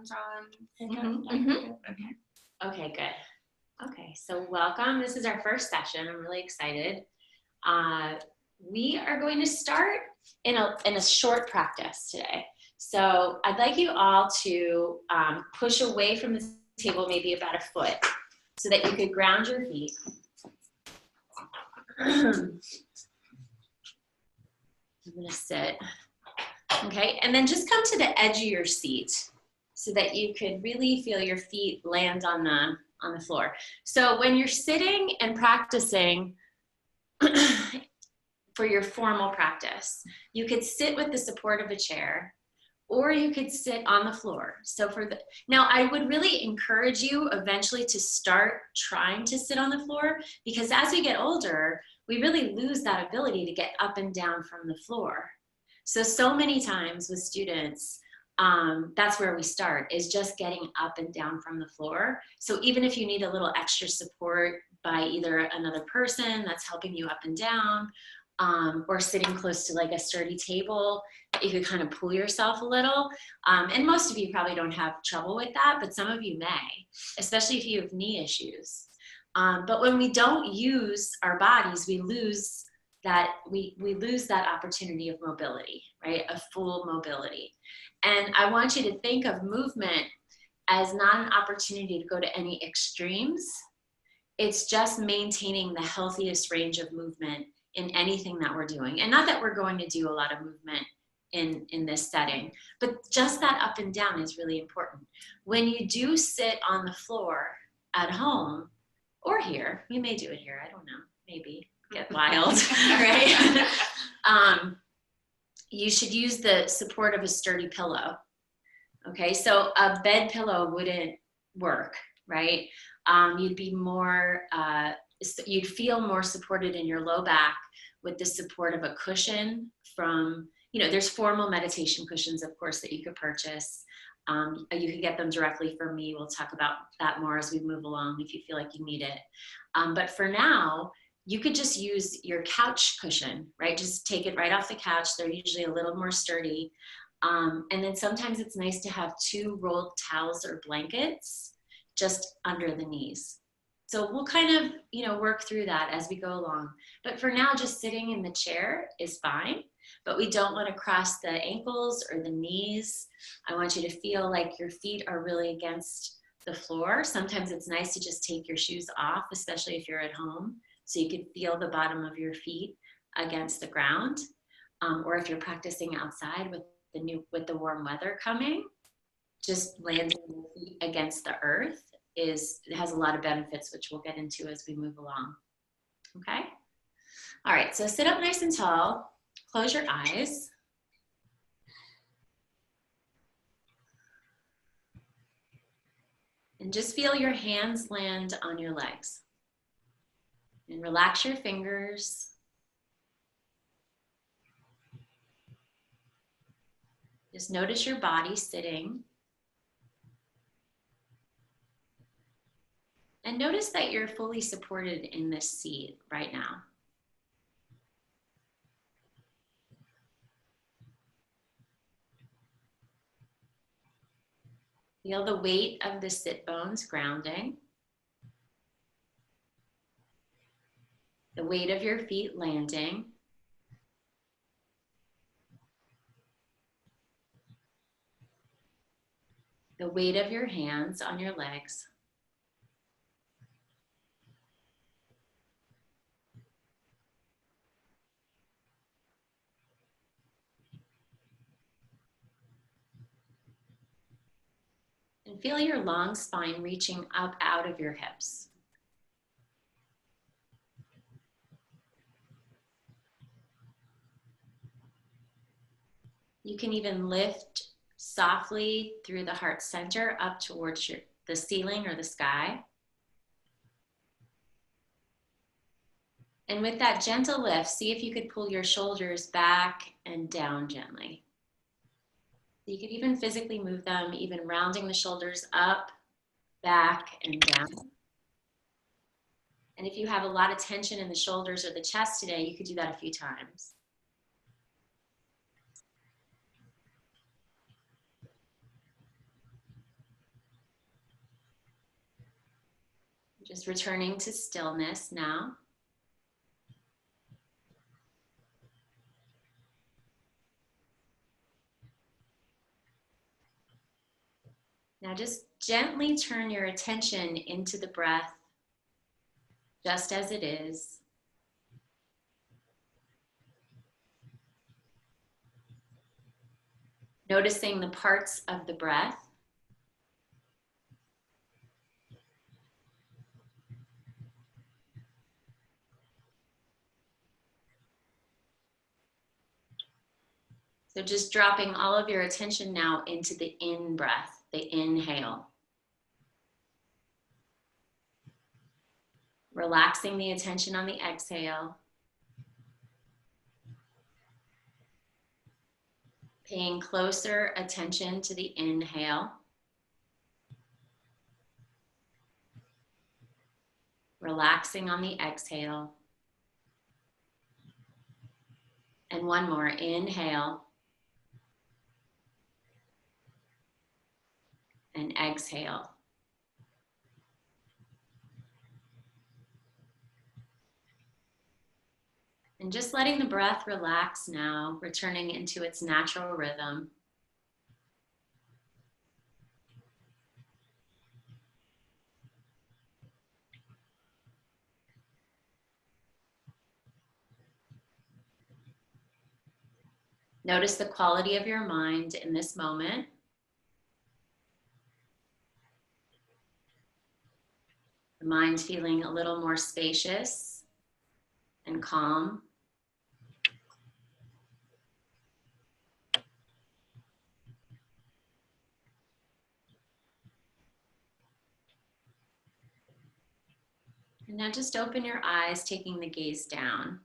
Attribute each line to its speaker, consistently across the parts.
Speaker 1: hands-on pickup? Okay, good. Okay, so welcome. This is our first session. I'm really excited. We are going to start in a short practice today. So I'd like you all to push away from the table maybe about a foot so that you could ground your feet. I'm gonna sit, okay? And then just come to the edge of your seat so that you could really feel your feet land on the floor. So when you're sitting and practicing for your formal practice, you could sit with the support of a chair, or you could sit on the floor. So now I would really encourage you eventually to start trying to sit on the floor, because as we get older, we really lose that ability to get up and down from the floor. So many times with students, that's where we start, is just getting up and down from the floor. So even if you need a little extra support by either another person that's helping you up and down, or sitting close to like a sturdy table, you could kind of pull yourself a little. And most of you probably don't have trouble with that, but some of you may, especially if you have knee issues. But when we don't use our bodies, we lose that opportunity of mobility, right? Of full mobility. And I want you to think of movement as not an opportunity to go to any extremes. It's just maintaining the healthiest range of movement in anything that we're doing. And not that we're going to do a lot of movement in this setting, but just that up and down is really important. When you do sit on the floor at home or here, you may do it here, I don't know, maybe get wild, right? You should use the support of a sturdy pillow. Okay, so a bed pillow wouldn't work, right? You'd be more, you'd feel more supported in your low back with the support of a cushion from, there's formal meditation cushions, of course, that you could purchase. You can get them directly from me. We'll talk about that more as we move along if you feel like you need it. But for now, you could just use your couch cushion, right? Just take it right off the couch. They're usually a little more sturdy. And then sometimes it's nice to have 2 rolled towels or blankets just under the knees. So we'll kind of, work through that as we go along. But for now, just sitting in the chair is fine, but we don't want to cross the ankles or the knees. I want you to feel like your feet are really against the floor. Sometimes it's nice to just take your shoes off, especially if you're at home, so you can feel the bottom of your feet against the ground. Or if you're practicing outside with the warm weather coming, just landing your feet against the earth has a lot of benefits, which we'll get into as we move along. Okay? All right, so sit up nice and tall. Close your eyes. And just feel your hands land on your legs. And relax your fingers. Just notice your body sitting. And notice that you're fully supported in this seat right now. Feel the weight of the sit bones grounding. The weight of your feet landing. The weight of your hands on your legs. And feel your long spine reaching up out of your hips. You can even lift softly through the heart center up towards the ceiling or the sky. And with that gentle lift, see if you could pull your shoulders back and down gently. You could even physically move them, even rounding the shoulders up, back, and down. And if you have a lot of tension in the shoulders or the chest today, you could do that a few times. Just returning to stillness now. Now just gently turn your attention into the breath, just as it is. Noticing the parts of the breath. So just dropping all of your attention now into the in breath, the inhale. Relaxing the attention on the exhale. Paying closer attention to the inhale. Relaxing on the exhale. And one more, inhale. And exhale. And just letting the breath relax now, returning into its natural rhythm. Notice the quality of your mind in this moment. The mind feeling a little more spacious and calm. And now just open your eyes, taking the gaze down.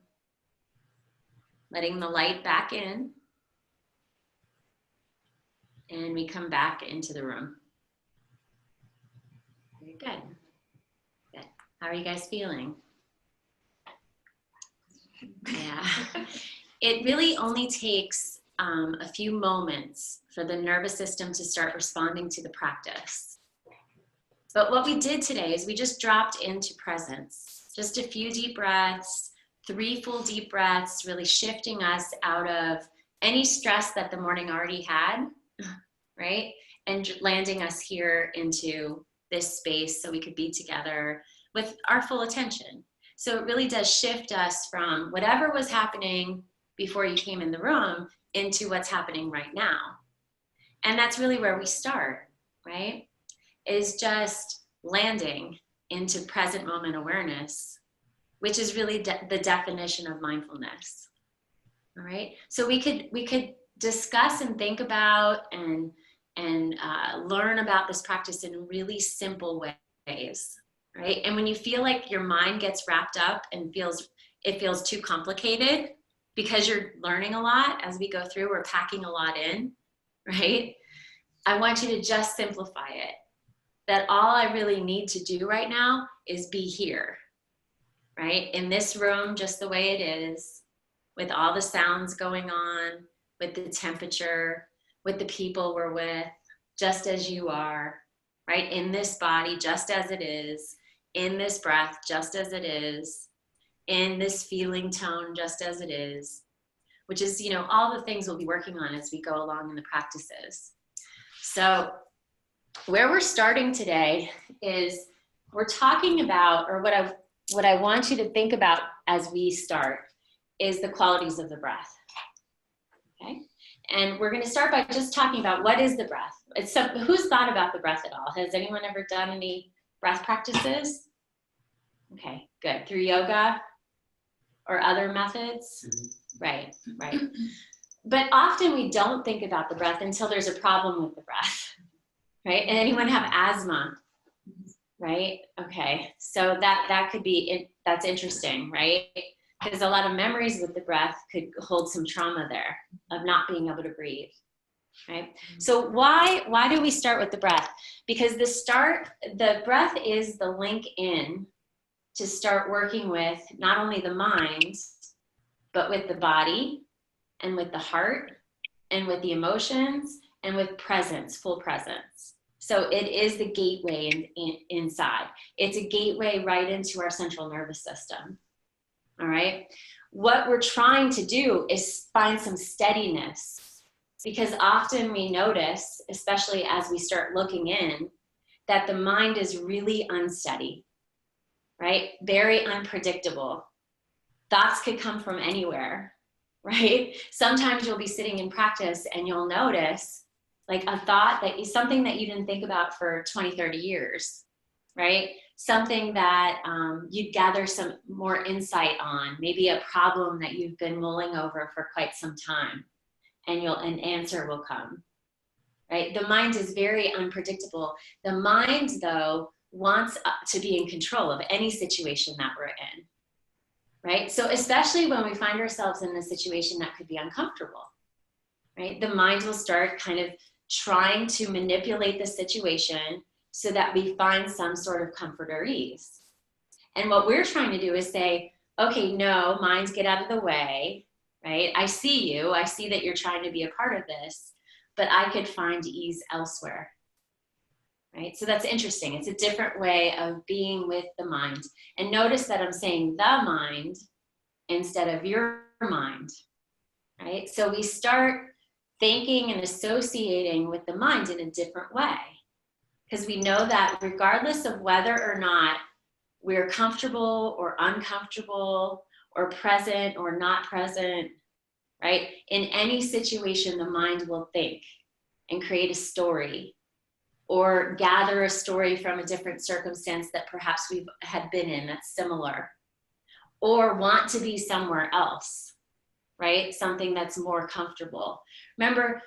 Speaker 1: Letting the light back in. And we come back into the room. Very good. Good. How are you guys feeling? Yeah. It really only takes a few moments for the nervous system to start responding to the practice. But what we did today is we just dropped into presence. Just a few deep breaths, 3 full deep breaths, really shifting us out of any stress that the morning already had, right? And landing us here into this space so we could be together with our full attention. So it really does shift us from whatever was happening before you came in the room into what's happening right now. And that's really where we start, right? Is just landing into present moment awareness, which is really the definition of mindfulness. All right. So we could discuss and think about and learn about this practice in really simple ways, right? And when you feel like your mind gets wrapped up and it feels too complicated because you're learning a lot as we go through, we're packing a lot in, right? I want you to just simplify it. That all I really need to do right now is be here, right? In this room, just the way it is, with all the sounds going on, with the temperature, with the people we're with, just as you are, right? In this body, just as it is, in this breath, just as it is, in this feeling tone, just as it is, which is, you know, all the things we'll be working on as we go along in the practices. So where we're starting today is we're talking about, or what I want you to think about as we start is the qualities of the breath, okay? And we're gonna start by just talking about what is the breath. Who's thought about the breath at all? Has anyone ever done any breath practices? Okay, good. Through yoga or other methods? Right, right. But often we don't think about the breath until there's a problem with the breath, right? And anyone have asthma, right? Okay, so that could be, that's interesting, right? Because a lot of memories with the breath could hold some trauma there of not being able to breathe, right? So why do we start with the breath? Because the breath is the link in to start working with not only the mind, but with the body and with the heart and with the emotions and with presence, full presence. So it is the gateway inside. It's a gateway right into our central nervous system. All right. What we're trying to do is find some steadiness, because often we notice, especially as we start looking in, that the mind is really unsteady, right? Very unpredictable. Thoughts could come from anywhere, right? Sometimes you'll be sitting in practice and you'll notice like a thought that is something that you didn't think about for 20, 30 years, right? Something that you'd gather some more insight on, maybe a problem that you've been mulling over for quite some time, and an answer will come, right? The mind is very unpredictable. The mind, though, wants to be in control of any situation that we're in, right? So especially when we find ourselves in a situation that could be uncomfortable, right? The mind will start kind of trying to manipulate the situation so that we find some sort of comfort or ease. And what we're trying to do is say, okay, no, mind, get out of the way, right? I see you. I see that you're trying to be a part of this, but I could find ease elsewhere, right? So that's interesting. It's a different way of being with the mind. And notice that I'm saying the mind instead of your mind, right? So we start thinking and associating with the mind in a different way, because we know that regardless of whether or not we're comfortable or uncomfortable or present or not present, right? In any situation, the mind will think and create a story or gather a story from a different circumstance that perhaps we've had been in that's similar, or want to be somewhere else, right? Something that's more comfortable. Remember,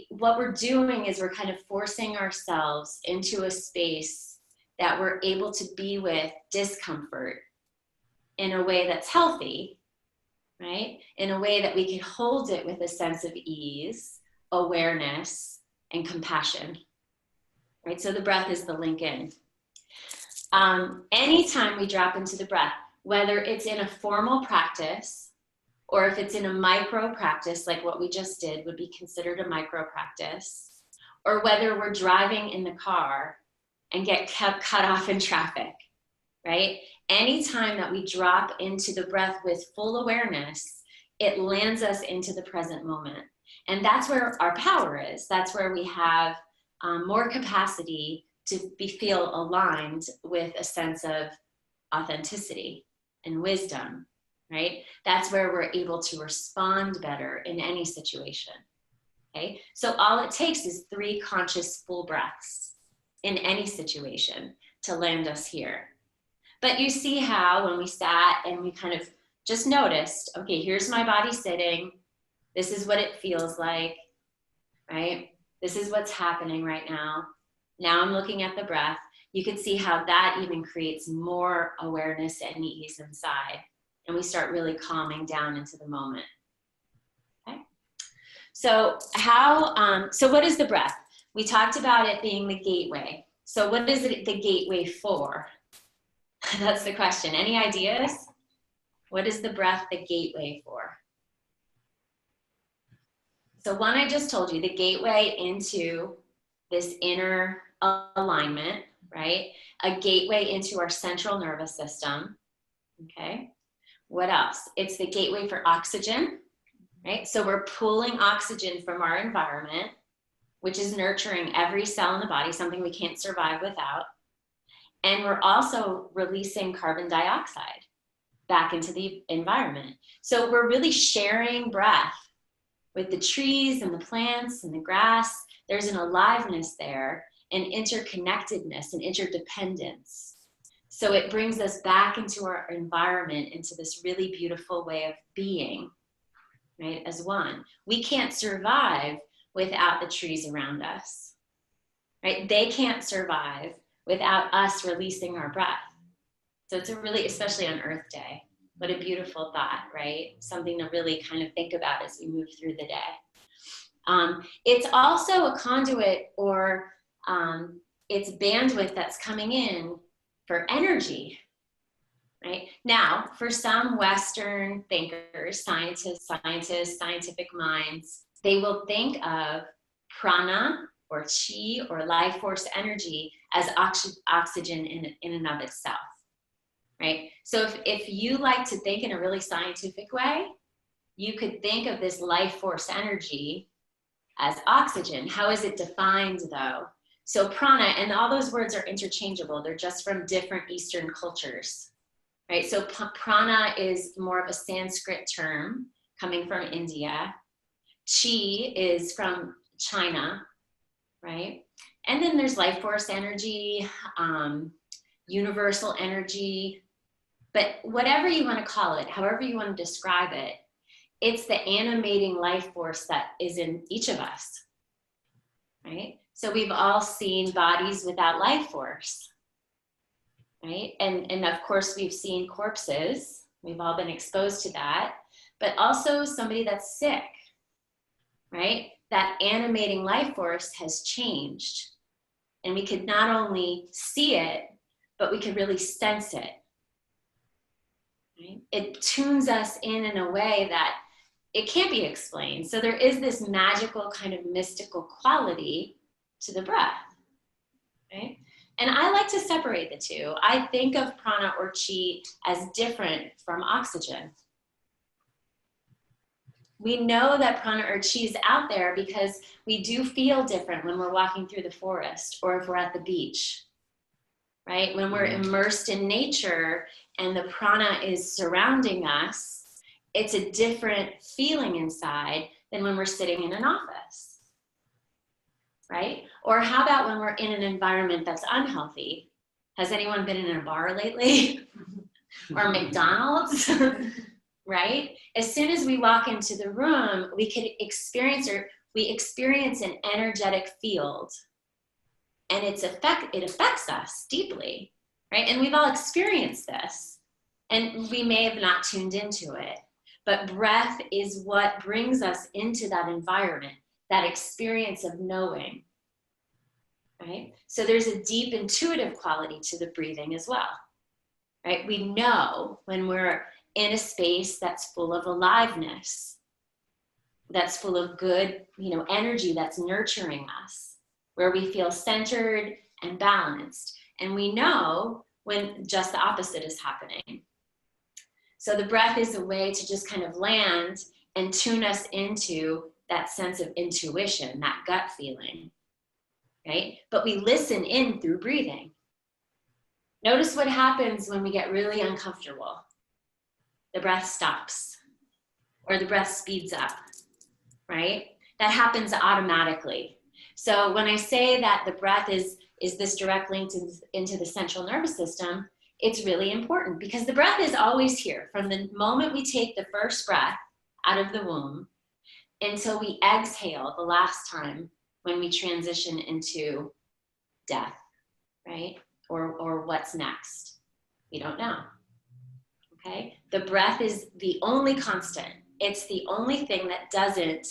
Speaker 1: what we're doing is we're kind of forcing ourselves into a space that we're able to be with discomfort in a way that's healthy, right? In a way that we can hold it with a sense of ease, awareness, and compassion, right? So the breath is the link in. Anytime we drop into the breath, whether it's in a formal practice or if it's in a micro practice, like what we just did would be considered a micro practice, or whether we're driving in the car and get cut off in traffic, right? Anytime that we drop into the breath with full awareness, it lands us into the present moment. And that's where our power is. That's where we have more capacity to feel aligned with a sense of authenticity and wisdom, right? That's where we're able to respond better in any situation, okay? So all it takes is 3 conscious full breaths in any situation to land us here. But you see how when we sat and we kind of just noticed, okay, here's my body sitting. This is what it feels like, right? This is what's happening right now. Now I'm looking at the breath. You can see how that even creates more awareness and ease inside. And we start really calming down into the moment. Okay. So so what is the breath? We talked about it being the gateway. So what is it the gateway for? That's the question. Any ideas? What is the breath the gateway for? So one I just told you, the gateway into this inner alignment, right? A gateway into our central nervous system, okay? What else? It's the gateway for oxygen, right? So we're pulling oxygen from our environment, which is nurturing every cell in the body, something we can't survive without. And we're also releasing carbon dioxide back into the environment. So we're really sharing breath with the trees and the plants and the grass. There's an aliveness there, an interconnectedness, an interdependence. So it brings us back into our environment, into this really beautiful way of being, right, as one. We can't survive without the trees around us, right? They can't survive without us releasing our breath. So it's a really, especially on Earth Day, what a beautiful thought, right? Something to really kind of think about as we move through the day. It's also a conduit or it's bandwidth that's coming in for energy, right? Now, for some Western thinkers, scientists, scientific minds, they will think of prana or chi or life force energy as oxygen in and of itself, right? So if you like to think in a really scientific way, you could think of this life force energy as oxygen. How is it defined though? So prana, and all those words are interchangeable. They're just from different Eastern cultures, right? So prana is more of a Sanskrit term coming from India. Chi is from China, right? And then there's life force energy, universal energy, but whatever you want to call it, however you want to describe it, it's the animating life force that is in each of us, right? So we've all seen bodies without life force, right? And of course we've seen corpses. We've all been exposed to that, but also somebody that's sick, right? That animating life force has changed. And we could not only see it, but we could really sense it, right? It tunes us in a way that it can't be explained. So there is this magical kind of mystical quality to the breath, right? And I like to separate the two. I think of prana or chi as different from oxygen. We know that prana or chi is out there because we do feel different when we're walking through the forest or if we're at the beach, right? When we're immersed in nature and the prana is surrounding us, it's a different feeling inside than when we're sitting in an office, right? Or how about when we're in an environment that's unhealthy? Has anyone been in a bar lately? Or McDonald's, right? As soon as we walk into the room, we experience an energetic field, and it affects us deeply, right? And we've all experienced this, and we may have not tuned into it. But breath is what brings us into that environment, that experience of knowing, right? So there's a deep intuitive quality to the breathing as well, right? We know when we're in a space that's full of aliveness, that's full of good, energy that's nurturing us, where we feel centered and balanced. And we know when just the opposite is happening. So the breath is a way to just kind of land and tune us into that sense of intuition, that gut feeling, right? But we listen in through breathing. Notice what happens when we get really uncomfortable. The breath stops, or the breath speeds up, right? That happens automatically. So when I say that the breath is this direct link into the central nervous system, it's really important because the breath is always here from the moment we take the first breath out of the womb until we exhale the last time when we transition into death, right? Or what's next. We don't know, okay? The breath is the only constant. It's the only thing that doesn't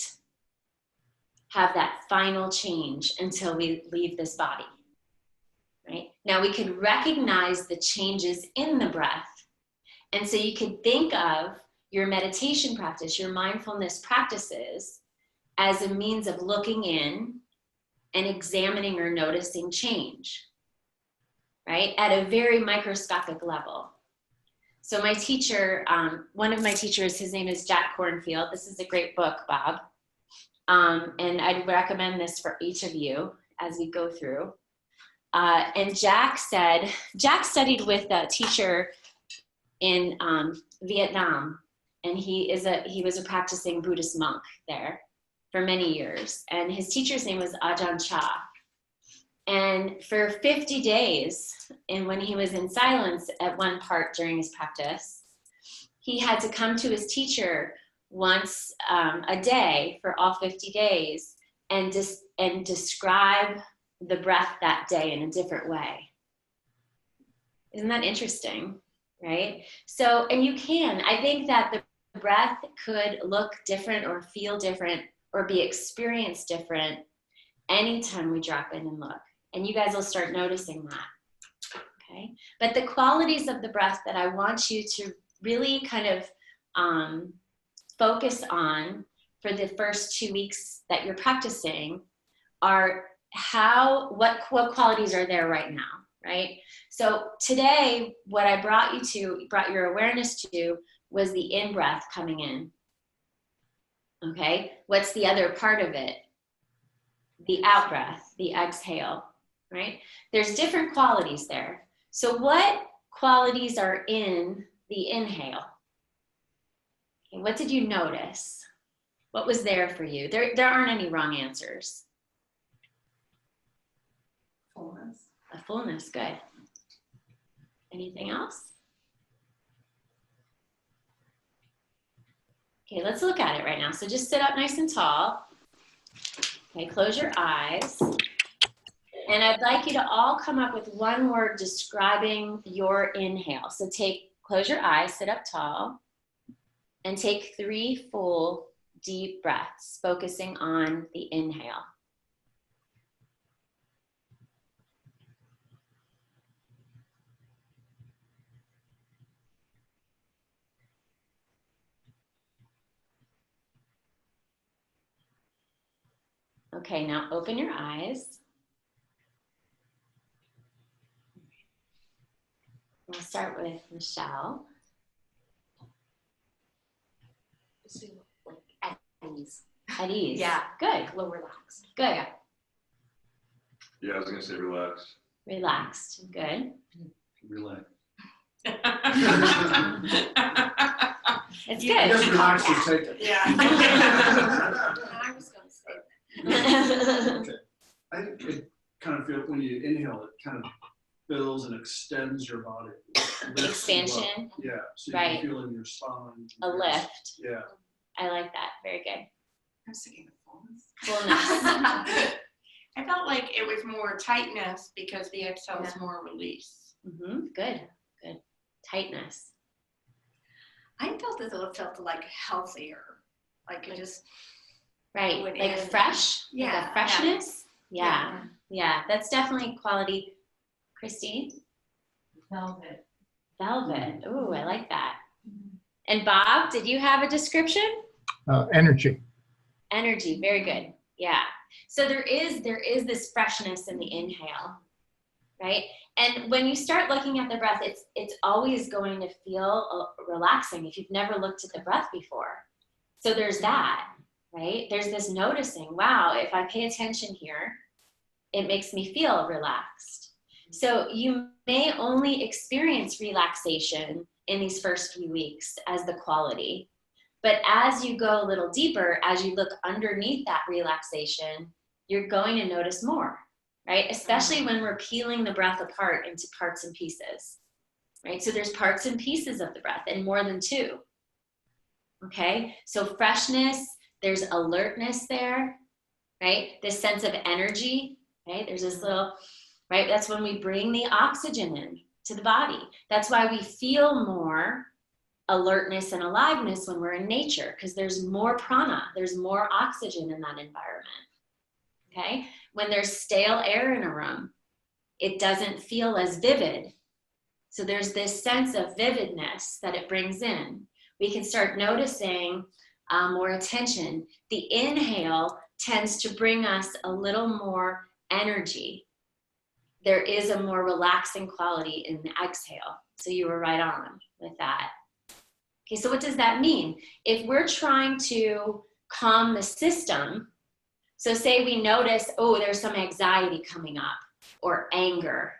Speaker 1: have that final change until we leave this body. Right? Now we could recognize the changes in the breath. And so you could think of your meditation practice, your mindfulness practices as a means of looking in and examining or noticing change, right? At a very microscopic level. So my teacher, one of my teachers, his name is Jack Kornfield. This is a great book, Bob. And I'd recommend this for each of you as we go through. And Jack studied with a teacher in Vietnam, and he was a practicing Buddhist monk there for many years. And his teacher's name was Ajahn Chah. And for 50 days, and when he was in silence at one part during his practice, he had to come to his teacher once a day for all 50 days and describe the breath that day in a different way. Isn't that interesting, right? So, and I think that the breath could look different or feel different or be experienced different anytime we drop in and look. And you guys will start noticing that, okay? But the qualities of the breath that I want you to really kind of focus on for the first 2 weeks that you're practicing are what qualities are there right now, right? So today, what I brought your awareness to, was the in-breath coming in. Okay, what's the other part of it? The out-breath, the exhale, right? There's different qualities there. So what qualities are in the inhale? Okay, what did you notice? What was there for you? There aren't any wrong answers.
Speaker 2: Fullness.
Speaker 1: A fullness, good. Anything else? Okay, let's look at it right now. So just sit up nice and tall. Okay, close your eyes. And I'd like you to all come up with one word describing your inhale. So close your eyes, sit up tall, and take 3 full deep breaths, focusing on the inhale. Okay, now open your eyes. We'll start with Michelle.
Speaker 2: Like at ease.
Speaker 1: At ease.
Speaker 2: Yeah.
Speaker 1: Good.
Speaker 2: A little relaxed.
Speaker 1: Good.
Speaker 3: Yeah, I was gonna say relaxed.
Speaker 1: Relaxed. Good.
Speaker 3: Relax.
Speaker 1: It's
Speaker 4: I
Speaker 1: good.
Speaker 4: guess relax is take it.
Speaker 2: Yeah. I was going to say that.
Speaker 4: Okay. I think it kind of feels, when you inhale, it kind of fills and extends your body. Lifts you up.
Speaker 1: Expansion.
Speaker 4: Yeah, so you
Speaker 1: Right.
Speaker 4: can feel in your spine.
Speaker 1: A lift.
Speaker 4: Yeah.
Speaker 1: I like that. Very good.
Speaker 2: I was thinking of fullness.
Speaker 1: Fullness.
Speaker 2: I felt like it was more tightness because the exhale is more release.
Speaker 1: Good. Good. Tightness.
Speaker 5: I felt as though it felt like healthier. Like it just
Speaker 1: Right.
Speaker 5: went
Speaker 1: Like
Speaker 5: in.
Speaker 1: fresh. Like
Speaker 5: Yeah.
Speaker 1: a freshness. Yeah. Yeah. That's definitely quality. Christine?
Speaker 2: Velvet.
Speaker 1: Velvet. Ooh, I like that. And Bob, did you have a description?
Speaker 6: Energy.
Speaker 1: Energy. Very good. Yeah. So there is this freshness in the inhale, right? And when you start looking at the breath, it's always going to feel relaxing if you've never looked at the breath before. So there's that, right? There's this noticing, wow, if I pay attention here, it makes me feel relaxed. So you may only experience relaxation in these first few weeks as the quality. But as you go a little deeper, as you look underneath that relaxation, you're going to notice more, right? Especially when we're peeling the breath apart into parts and pieces, right? So there's parts and pieces of the breath and more than 2, okay? So freshness, there's alertness there, right? This sense of energy, right? There's this little, right? That's when we bring the oxygen in to the body. That's why we feel more alertness and aliveness when we're in nature, because there's more prana, there's more oxygen in that environment, okay? When there's stale air in a room, it doesn't feel as vivid. So there's this sense of vividness that it brings in. We can start noticing more attention. The inhale tends to bring us a little more energy. There is a more relaxing quality in the exhale. So you were right on with that. Okay, so what does that mean? If we're trying to calm the system, so say we notice, oh, there's some anxiety coming up or anger,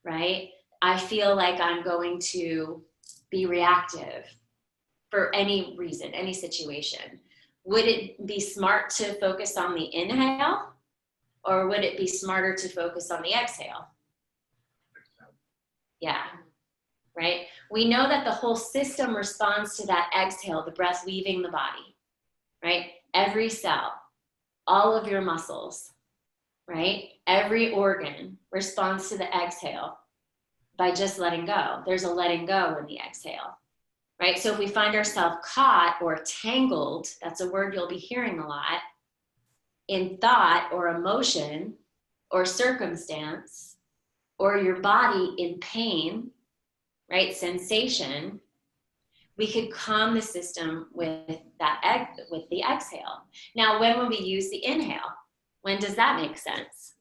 Speaker 1: right? I feel like I'm going to be reactive for any reason, any situation. Would it be smart to focus on the inhale, or would it be smarter to focus on the exhale? Yeah. Right? We know that the whole system responds to that exhale, the breath leaving the body, right? Every cell, all of your muscles, right? Every organ responds to the exhale by just letting go. There's a letting go in the exhale, right? So if we find ourselves caught or tangled, that's a word you'll be hearing a lot, in thought or emotion or circumstance, or your body in pain, right, sensation, we could calm the system with the exhale. Now, when will we use the inhale? When does that make sense?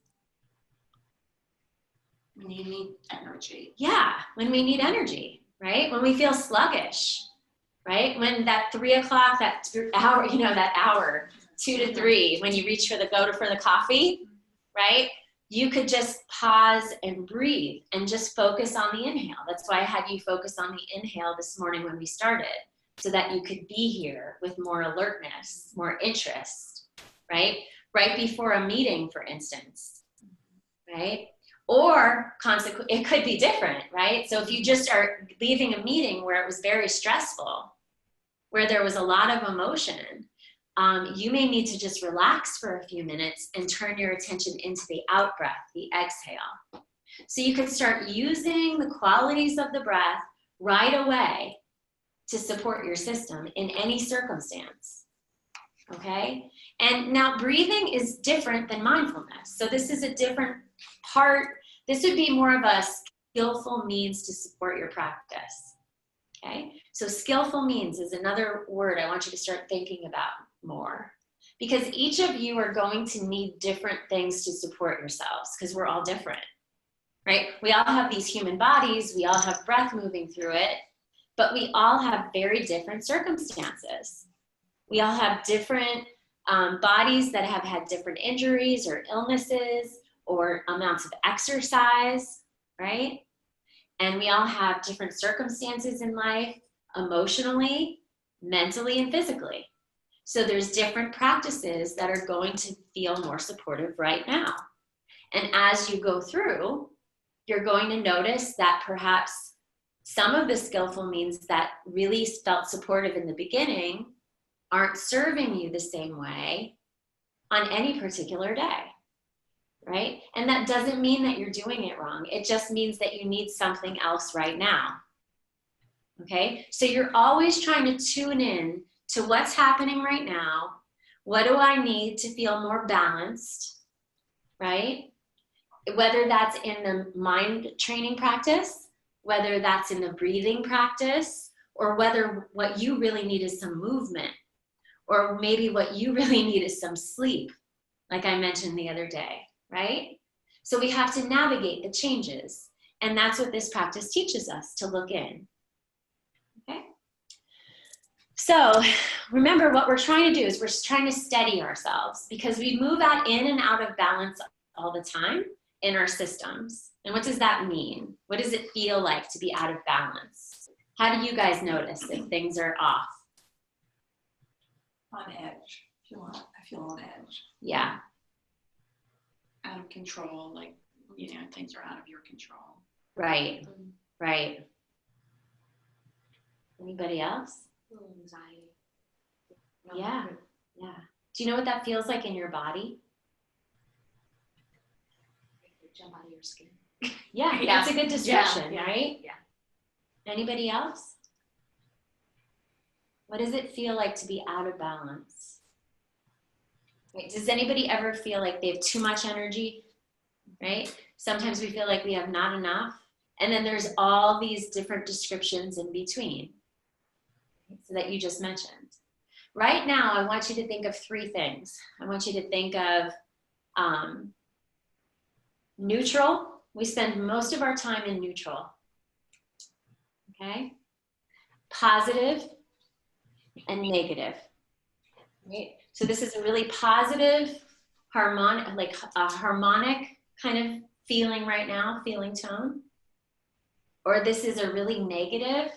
Speaker 2: When you need energy.
Speaker 1: Yeah, when we need energy, right? When we feel sluggish, right? When that 3 o'clock, that hour, you know, that hour, 2 to 3, when you reach for the coffee, right? You could just pause and breathe and just focus on the inhale. That's why I had you focus on the inhale this morning when we started, so that you could be here with more alertness, more interest, right? Right before a meeting, for instance, right? Or it could be different, right? So if you just are leaving a meeting where it was very stressful, where there was a lot of emotion, you may need to just relax for a few minutes and turn your attention into the out breath, the exhale. So you could start using the qualities of the breath right away to support your system in any circumstance, okay? And now breathing is different than mindfulness. So this is a different part. This would be more of a skillful means to support your practice, okay? So skillful means is another word I want you to start thinking about more, because each of you are going to need different things to support yourselves, because we're all different, right? We all have these human bodies, we all have breath moving through it, but we all have very different circumstances. We all have different bodies that have had different injuries or illnesses or amounts of exercise, right? And we all have different circumstances in life, emotionally, mentally, and physically. So there's different practices that are going to feel more supportive right now. And as you go through, you're going to notice that perhaps some of the skillful means that really felt supportive in the beginning aren't serving you the same way on any particular day, right? And that doesn't mean that you're doing it wrong. It just means that you need something else right now, okay? So you're always trying to tune in to what's happening right now. What do I need to feel more balanced, right? Whether that's in the mind training practice, whether that's in the breathing practice, or whether what you really need is some movement, or maybe what you really need is some sleep, like I mentioned the other day, right? So we have to navigate the changes, and that's what this practice teaches us, to look in, okay? So remember, what we're trying to do is we're trying to steady ourselves, because we move in and out of balance all the time in our systems. And what does that mean? What does it feel like to be out of balance? How do you guys notice if things are off?
Speaker 5: On edge. I feel on edge.
Speaker 1: Yeah.
Speaker 2: Out of control, like, you know, things are out of your control.
Speaker 1: Right. Right. Anybody else?
Speaker 5: Anxiety.
Speaker 1: Yeah. Yeah. Do you know what that feels like in your body?
Speaker 5: Jump out of your skin.
Speaker 1: Yeah,
Speaker 5: Yeah.
Speaker 1: that's a good description,
Speaker 5: Yeah.
Speaker 1: right?
Speaker 5: Yeah.
Speaker 1: Anybody else? What does it feel like to be out of balance? Right. Does anybody ever feel like they have too much energy? Right? Sometimes we feel like we have not enough. And then there's all these different descriptions in between, so that you just mentioned. Right now, I want you to think of 3 things. I want you to think of neutral. We spend most of our time in neutral. Okay? Positive and negative. Right? So this is a really positive, harmonic kind of feeling right now, feeling tone. Or this is a really negative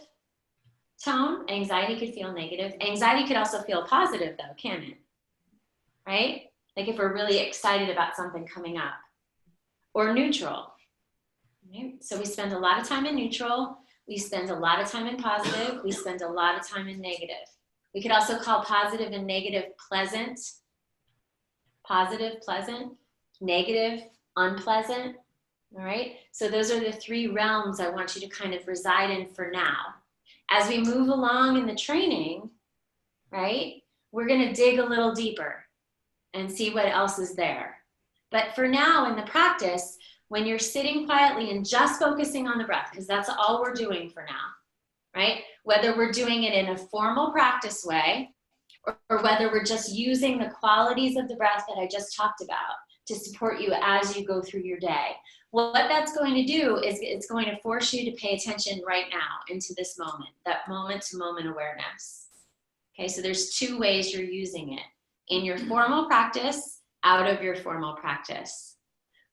Speaker 1: tone. Anxiety could feel negative. Anxiety could also feel positive though, can it? Right? Like if we're really excited about something coming up. Or neutral. Right? So we spend a lot of time in neutral. We spend a lot of time in positive. We spend a lot of time in negative. We could also call positive and negative pleasant. Positive, pleasant. Negative, unpleasant. All right? So those are the 3 realms I want you to kind of reside in for now. As we move along in the training, right, we're going to dig a little deeper and see what else is there. But for now in the practice, when you're sitting quietly and just focusing on the breath, because that's all we're doing for now, right? Whether we're doing it in a formal practice way or whether we're just using the qualities of the breath that I just talked about to support you as you go through your day. What that's going to do is it's going to force you to pay attention right now into this moment, that moment to moment awareness. Okay, so there's two ways you're using it. In your formal practice, out of your formal practice.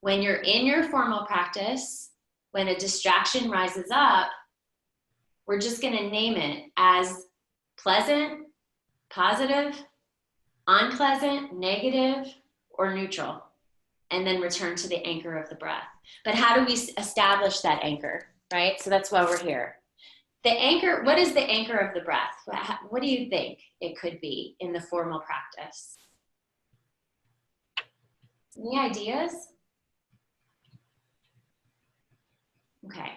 Speaker 1: When you're in your formal practice, when a distraction rises up, we're just going to name it as pleasant, positive, unpleasant, negative, or neutral, and then return to the anchor of the breath. But how do we establish that anchor, right? So that's why we're here. The anchor, what is the anchor of the breath? What do you think it could be in the formal practice? Any ideas? Okay.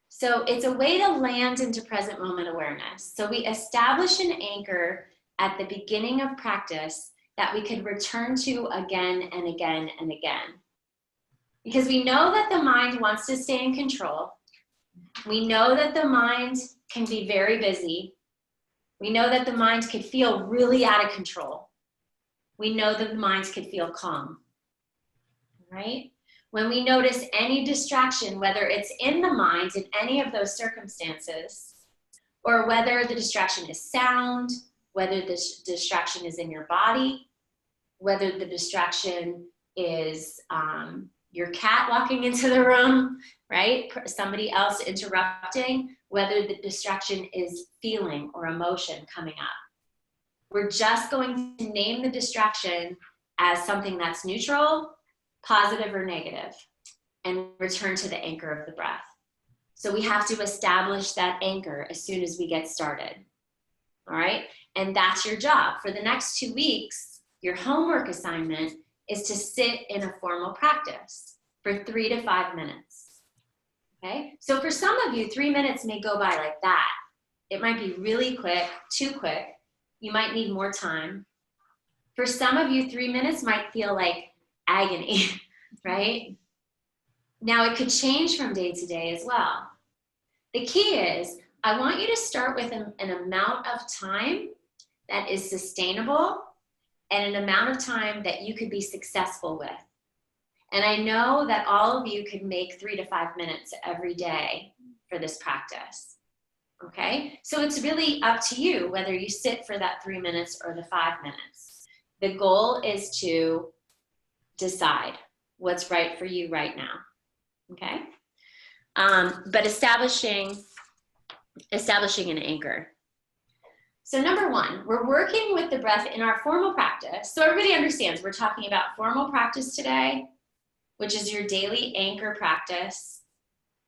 Speaker 1: So it's a way to land into present moment awareness. So we establish an anchor at the beginning of practice that we could return to again and again and again. Because we know that the mind wants to stay in control. We know that the mind can be very busy. We know that the mind could feel really out of control. We know that the mind could feel calm, right? When we notice any distraction, whether it's in the mind in any of those circumstances, or whether the distraction is sound, whether the distraction is in your body, whether the distraction is your cat walking into the room, right? Somebody else interrupting, whether the distraction is feeling or emotion coming up. We're just going to name the distraction as something that's neutral, positive, or negative, and return to the anchor of the breath. So we have to establish that anchor as soon as we get started. All right? And that's your job. For the next 2 weeks, your homework assignment is to sit in a formal practice for 3 to 5 minutes. Okay? So for some of you, 3 minutes may go by like that. It might be really quick, too quick. You might need more time. For some of you, 3 minutes might feel like agony, right? Now it could change from day to day as well. The key is, I want you to start with an amount of time that is sustainable and an amount of time that you could be successful with. And I know that all of you could make 3 to 5 minutes every day for this practice. Okay? So it's really up to you whether you sit for that 3 minutes or the 5 minutes. The goal is to decide what's right for you right now. Okay? But establishing an anchor. So number one, we're working with the breath in our formal practice. So everybody understands we're talking about formal practice today, which is your daily anchor practice.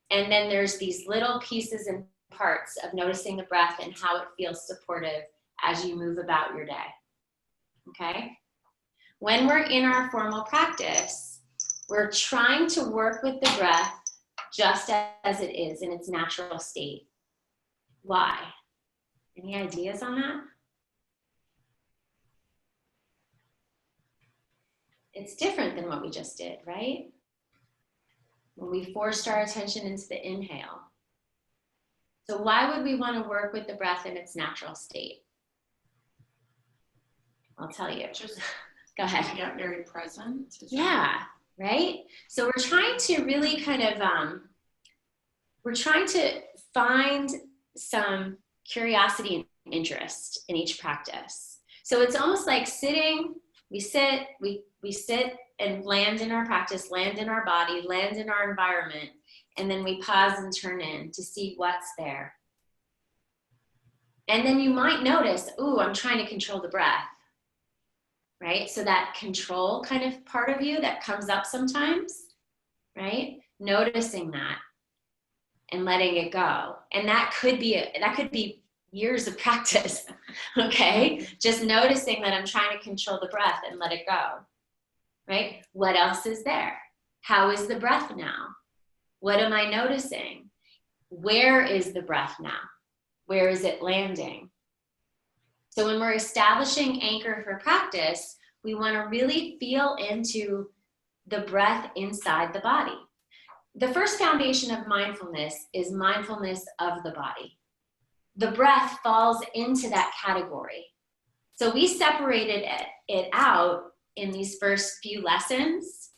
Speaker 1: And then there's these little pieces and parts of noticing the breath and how it feels supportive as you move about your day. Okay? When we're in our formal practice, we're trying to work with the breath just as it is in its natural state. Why? Any ideas on that? It's different than what we just did, right? When we forced our attention into the inhale. So why would we want to work with the breath in its natural state? I'll tell you.
Speaker 2: Just
Speaker 1: go ahead.
Speaker 2: get very present.
Speaker 1: Yeah, right? So we're trying to really kind of, we're trying to find some curiosity and interest in each practice. So it's almost like sitting, we sit and land in our practice, land in our body, land in our environment, and then we pause and turn in to see what's there. And then you might notice, ooh, I'm trying to control the breath, right? So that control kind of part of you that comes up sometimes, right? Noticing that and letting it go. And that could be years of practice, okay? Just noticing that I'm trying to control the breath and let it go, right? What else is there? How is the breath now? What am I noticing? Where is the breath now? Where is it landing? So when we're establishing anchor for practice, we want to really feel into the breath inside the body. The first foundation of mindfulness is mindfulness of the body. The breath falls into that category. So we separated it out in these first few lessons,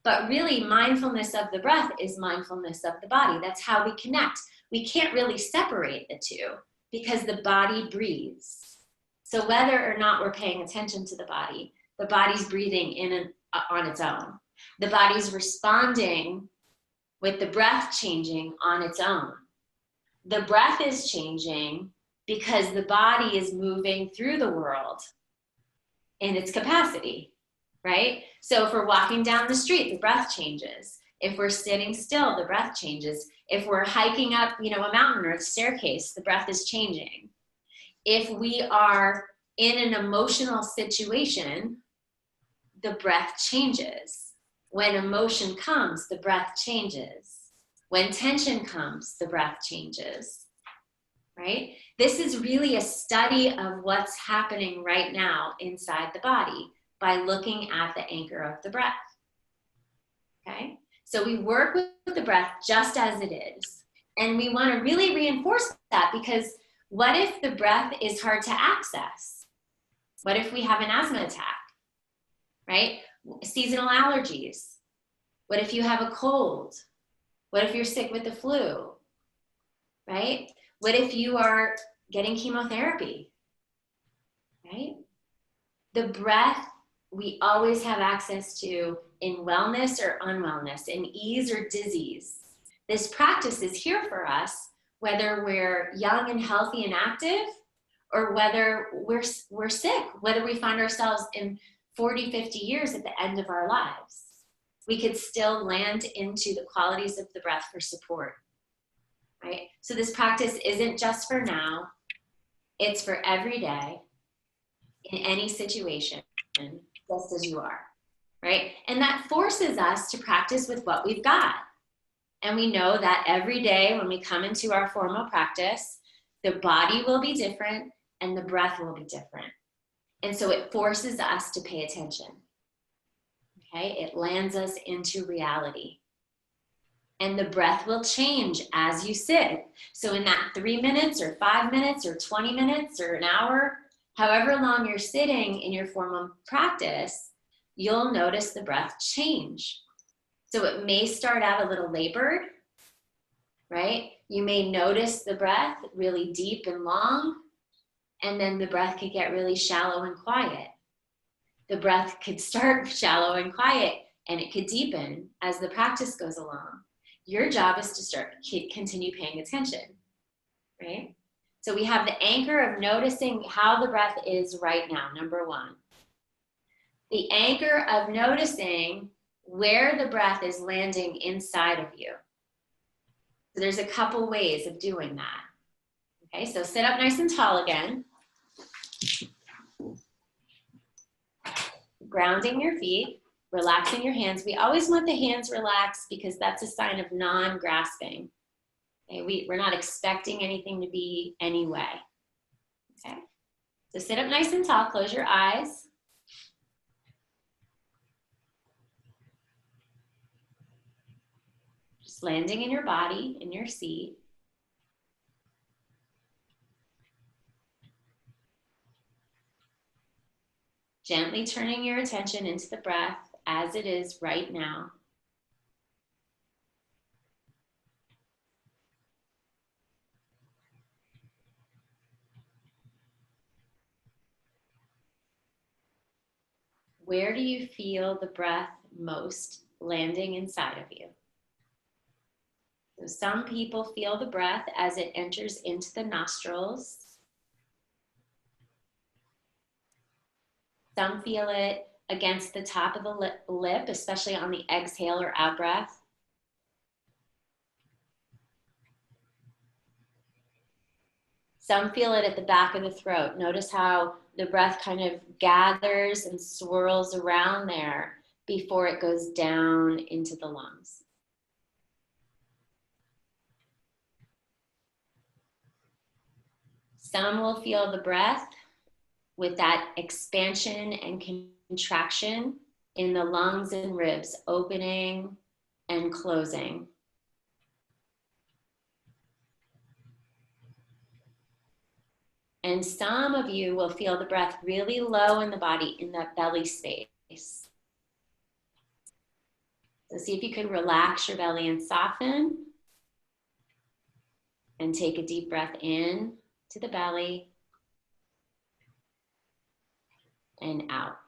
Speaker 1: but really mindfulness of the breath is mindfulness of the body. That's how we connect. We can't really separate the two because the body breathes. So whether or not we're paying attention to the body's breathing in and on its own. The body's responding with the breath changing on its own. The breath is changing because the body is moving through the world in its capacity, right? So if we're walking down the street, the breath changes. If we're sitting still, the breath changes. If we're hiking up, a mountain or a staircase, the breath is changing. If we are in an emotional situation, the breath changes. When emotion comes, the breath changes. When tension comes, the breath changes, right? This is really a study of what's happening right now inside the body by looking at the anchor of the breath, okay? So we work with the breath just as it is. And we want to really reinforce that because what if the breath is hard to access? What if we have an asthma attack, right? Seasonal allergies. What if you have a cold? What if you're sick with the flu, right? What if you are getting chemotherapy, right? The breath we always have access to in wellness or unwellness, in ease or disease. This practice is here for us, whether we're young and healthy and active, or whether we're sick, whether we find ourselves in 40, 50 years at the end of our lives. We could still land into the qualities of the breath for support, right? So this practice isn't just for now, it's for every day, in any situation, just as you are, right? And that forces us to practice with what we've got. And we know that every day when we come into our formal practice, the body will be different and the breath will be different. And so it forces us to pay attention. Okay, it lands us into reality. And the breath will change as you sit. So in that 3 minutes or 5 minutes or 20 minutes or an hour, however long you're sitting in your formal practice, you'll notice the breath change. So it may start out a little labored, right? You may notice the breath really deep and long, and then the breath could get really shallow and quiet. The breath could start shallow and quiet, and it could deepen as the practice goes along. Your job is to continue paying attention, right? So we have the anchor of noticing how the breath is right now, number one. The anchor of noticing where the breath is landing inside of you. So there's a couple ways of doing that. Okay, so sit up nice and tall again. Grounding your feet, relaxing your hands. We always want the hands relaxed because that's a sign of non-grasping. Okay, we're not expecting anything to be any way. Okay, so sit up nice and tall, close your eyes. Just landing in your body, in your seat. Gently turning your attention into the breath as it is right now. Where do you feel the breath most landing inside of you? So some people feel the breath as it enters into the nostrils. Some feel it against the top of the lip, especially on the exhale or out breath. Some feel it at the back of the throat. Notice how the breath kind of gathers and swirls around there before it goes down into the lungs. Some will feel the breath with that expansion and contraction in the lungs and ribs, opening and closing. And some of you will feel the breath really low in the body, in that belly space. So see if you can relax your belly and soften. And take a deep breath in to the belly and out.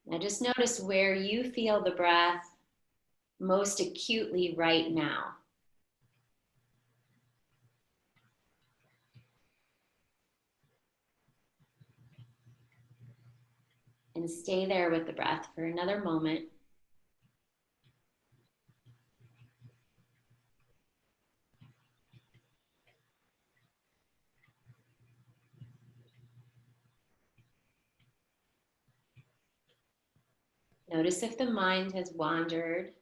Speaker 1: Now just notice where you feel the breath most acutely right now. And stay there with the breath for another moment. Notice if the mind has wandered.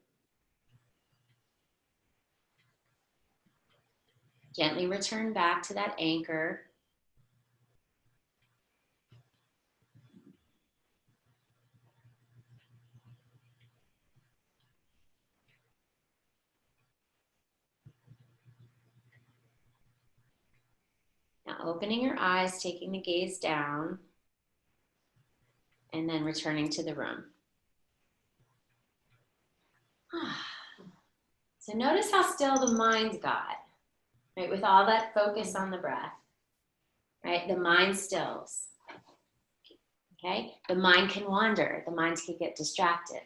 Speaker 1: Gently return back to that anchor. Now opening your eyes, taking the gaze down, and then returning to the room. So notice how still the mind got, right? With all that focus on the breath, right? The mind stills, okay? The mind can wander. The mind can get distracted.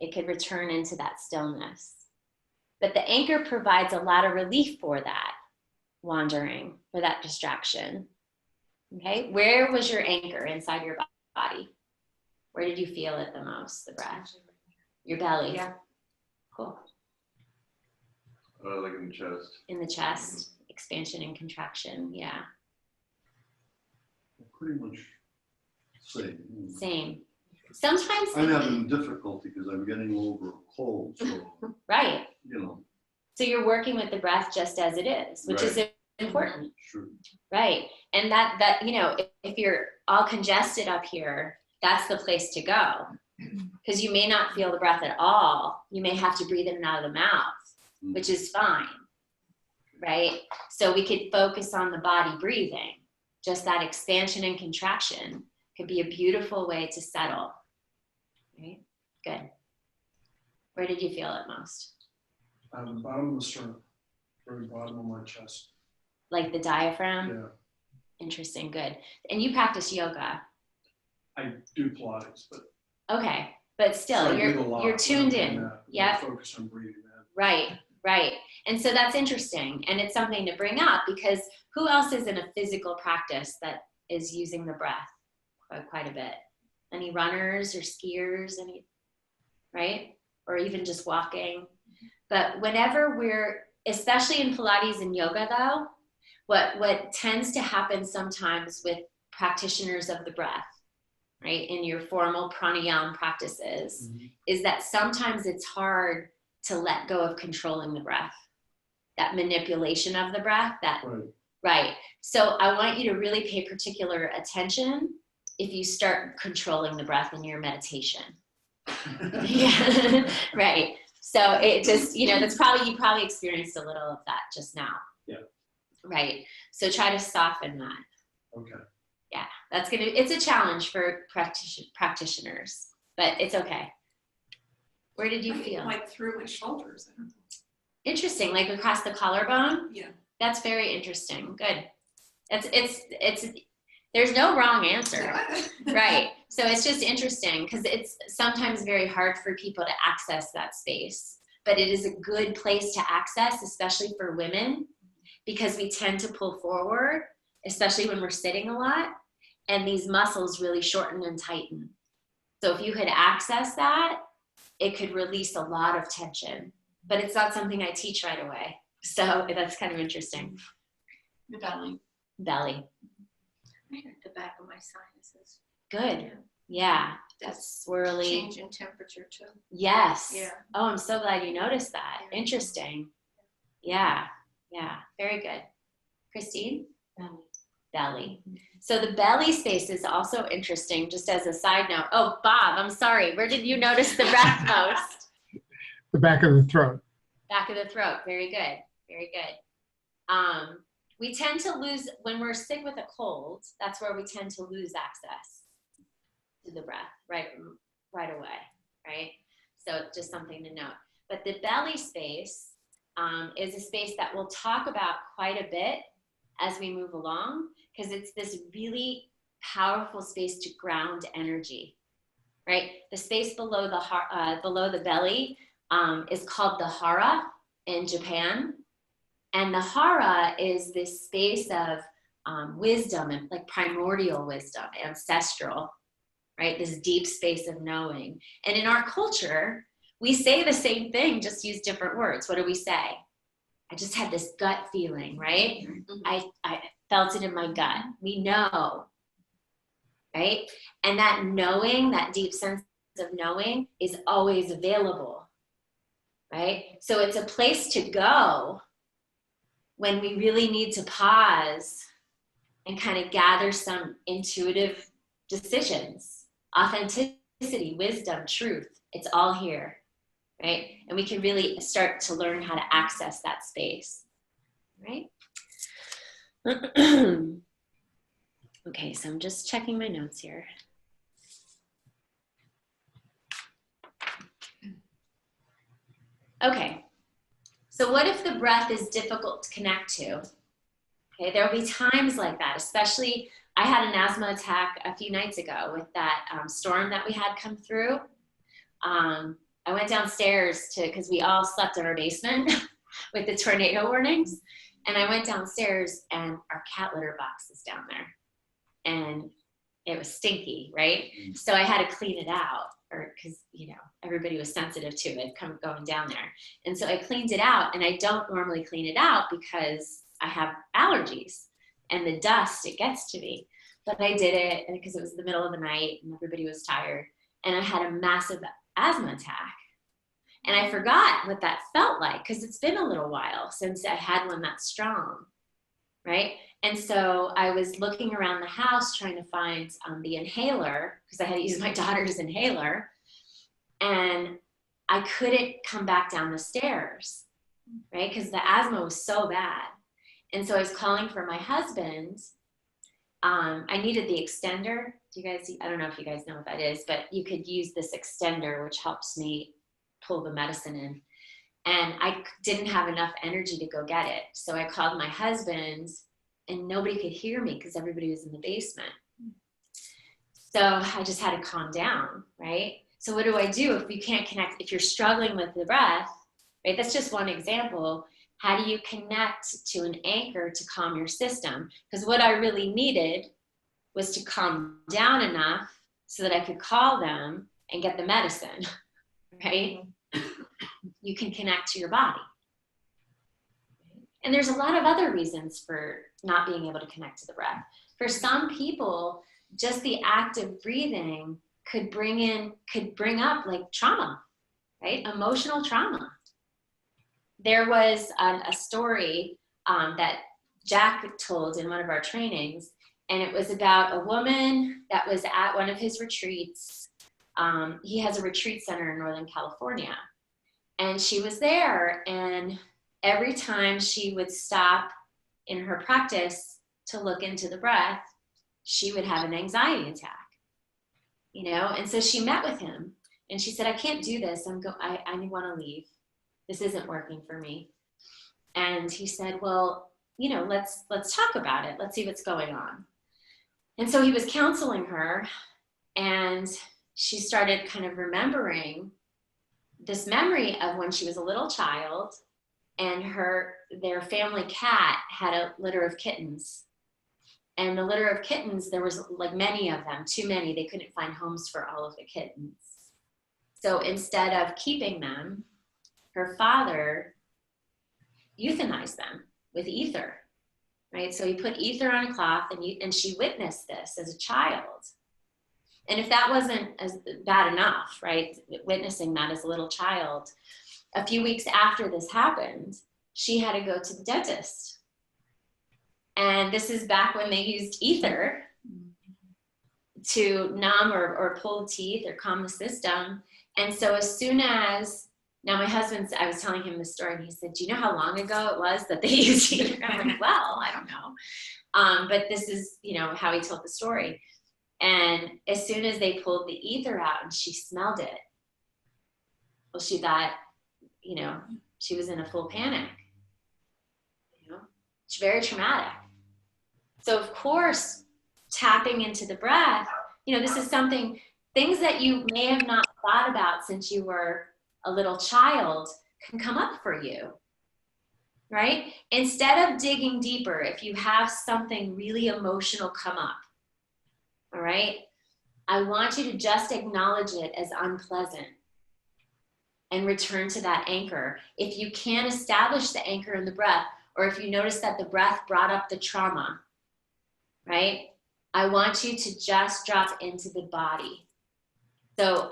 Speaker 1: It could return into that stillness. But the anchor provides a lot of relief for that wandering, for that distraction, okay? Where was your anchor inside your body? Where did you feel it the most, the breath? Your belly.
Speaker 2: Yeah.
Speaker 1: Cool.
Speaker 3: Like in the chest.
Speaker 1: In the chest, expansion and contraction, yeah.
Speaker 6: Pretty much same.
Speaker 1: Same. Sometimes,
Speaker 6: I'm having difficulty because I'm getting over a cold, so,
Speaker 1: right.
Speaker 6: you know.
Speaker 1: So you're working with the breath just as it is, which is important,
Speaker 6: Sure.
Speaker 1: right? And that you know, if you're all congested up here, that's the place to go, because you may not feel the breath at all. You may have to breathe in and out of the mouth, which is fine, right? So we could focus on the body breathing. Just that expansion and contraction could be a beautiful way to settle, right? Good. Where did you feel it most?
Speaker 4: At the bottom of the sternum, very bottom of my chest.
Speaker 1: Like the diaphragm?
Speaker 4: Yeah,
Speaker 1: Interesting, good. And you practice yoga.
Speaker 4: I do Pilates, but
Speaker 1: Okay, but still,
Speaker 4: so I do a lot
Speaker 1: you're
Speaker 4: when
Speaker 1: tuned
Speaker 4: I'm
Speaker 1: in.
Speaker 4: doing that.
Speaker 1: Yep.
Speaker 4: Focus on breathing, man.
Speaker 1: Right, right. And so that's interesting. And it's something to bring up, because who else is in a physical practice that is using the breath quite a bit? Any runners or skiers, right? Or even just walking. But whenever we're, especially in Pilates and yoga though, what tends to happen sometimes with practitioners of the breath, right, in your formal pranayama practices, is that sometimes it's hard to let go of controlling the breath, that manipulation of the breath, right. So I want you to really pay particular attention if you start controlling the breath in your meditation. Yeah, right. So it just, that's you probably experienced a little of that just now.
Speaker 4: Yeah.
Speaker 1: Right. So try to soften that.
Speaker 4: Okay.
Speaker 1: Yeah, it's a challenge for practitioners, but it's okay. Where did you feel?
Speaker 2: Like through my shoulders.
Speaker 1: Interesting, like across the collarbone?
Speaker 2: Yeah.
Speaker 1: That's very interesting. Good. It's there's no wrong answer. Right. So it's just interesting because it's sometimes very hard for people to access that space, but it is a good place to access, especially for women, because we tend to pull forward, especially when we're sitting a lot, and these muscles really shorten and tighten. So if you could access that, it could release a lot of tension, but it's not something I teach right away. So that's kind of interesting.
Speaker 2: The belly.
Speaker 1: Belly.
Speaker 5: I hurt the back of my sinuses.
Speaker 1: Good. Yeah. That's swirly.
Speaker 5: Change in temperature too.
Speaker 1: Yes.
Speaker 5: Yeah.
Speaker 1: Oh, I'm so glad you noticed that.
Speaker 5: Yeah.
Speaker 1: Interesting. Yeah. Yeah. Very good. Christine? belly. So the belly space is also interesting, just as a side note. Oh, Bob, I'm sorry. Where did you notice the breath most?
Speaker 7: The back of the throat.
Speaker 1: Back of the throat. Very good. Very good. We tend to lose, when we're sick with a cold, that's where we tend to lose access to the breath right away, right? So just something to note. But the belly space is a space that we'll talk about quite a bit as we move along, because it's this really powerful space to ground energy, right? The space below the belly is called the hara in Japan. And the hara is this space of wisdom, and like primordial wisdom, ancestral, right? This deep space of knowing. And in our culture, we say the same thing, just use different words. What do we say? I just had this gut feeling, right? I felt it in my gut. We know, right? And that knowing, that deep sense of knowing is always available, right? So it's a place to go when we really need to pause and kind of gather some intuitive decisions, authenticity, wisdom, truth. It's all here, right? And we can really start to learn how to access that space, right? Okay, so I'm just checking my notes here. Okay, so what if the breath is difficult to connect to? Okay, there will be times like that, especially I had an asthma attack a few nights ago with that storm that we had come through. I went downstairs because we all slept in our basement with the tornado warnings. And I went downstairs and our cat litter box is down there. And it was stinky, right? So I had to clean it out, or because, you know, everybody was sensitive to it going down there. And so I cleaned it out, and I don't normally clean it out because I have allergies and the dust, it gets to me. But I did it because it was the middle of the night and everybody was tired. And I had a massive asthma attack. And I forgot what that felt like because it's been a little while since I had one that strong, right? And so I was looking around the house trying to find the inhaler because I had to use my daughter's inhaler. And I couldn't come back down the stairs, right? Because the asthma was so bad. And so I was calling for my husband. I needed the extender. Do you guys, I don't know if you guys know what that is, but you could use this extender, which helps me pull the medicine in. And I didn't have enough energy to go get it. So I called my husband and nobody could hear me because everybody was in the basement. So I just had to calm down, right? So what do I do if you can't connect, if you're struggling with the breath, right? That's just one example. How do you connect to an anchor to calm your system? Because what I really needed was to calm down enough so that I could call them and get the medicine, right? You can connect to your body. And there's a lot of other reasons for not being able to connect to the breath. For some people, just the act of breathing could bring up like trauma, right? Emotional trauma. There was a story that Jack told in one of our trainings, and it was about a woman that was at one of his retreats. He has a retreat center in Northern California. And she was there, and every time she would stop in her practice to look into the breath, she would have an anxiety attack, you know? And so she met with him, and she said, I can't do this. I want to leave. This isn't working for me. And he said, well, you know, let's talk about it. Let's see what's going on. And so he was counseling her, and she started kind of remembering this memory of when she was a little child and their family cat had a litter of kittens. And the litter of kittens, there was like many of them, too many. They couldn't find homes for all of the kittens. So instead of keeping them, her father euthanized them with ether, right? So he put ether on a cloth, and she witnessed this as a child. And if that wasn't as bad enough, right, witnessing that as a little child, a few weeks after this happened, she had to go to the dentist. And this is back when they used ether to numb or pull the teeth or calm the system. And so as soon as, now my husband, I was telling him the story and he said, do you know how long ago it was that they used ether? I'm like, well, I don't know. But this is, you know, how he told the story. And as soon as they pulled the ether out and she smelled it, well, she thought, you know, she was in a full panic. You know, it's very traumatic. So of course, tapping into the breath, you know, this is something, things that you may have not thought about since you were a little child can come up for you, right? Instead of digging deeper, if you have something really emotional come up, all right, I want you to just acknowledge it as unpleasant and return to that anchor. If you can't establish the anchor in the breath, or if you notice that the breath brought up the trauma, right? I want you to just drop into the body. So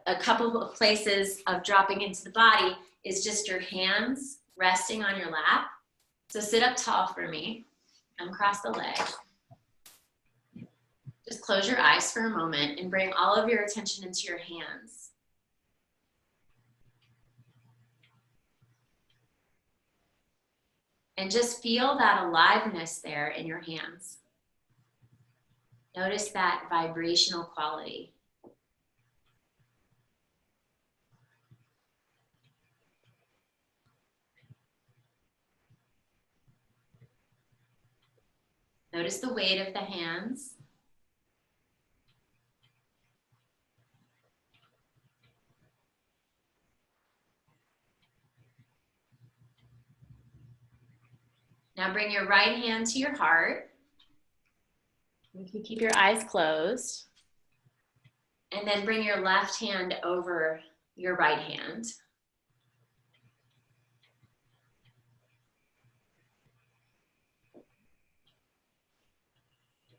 Speaker 1: a couple of places of dropping into the body is just your hands resting on your lap. So sit up tall for me and cross the legs. Just close your eyes for a moment and bring all of your attention into your hands. And just feel that aliveness there in your hands. Notice that vibrational quality. Notice the weight of the hands. Now bring your right hand to your heart. You can keep your eyes closed. And then bring your left hand over your right hand.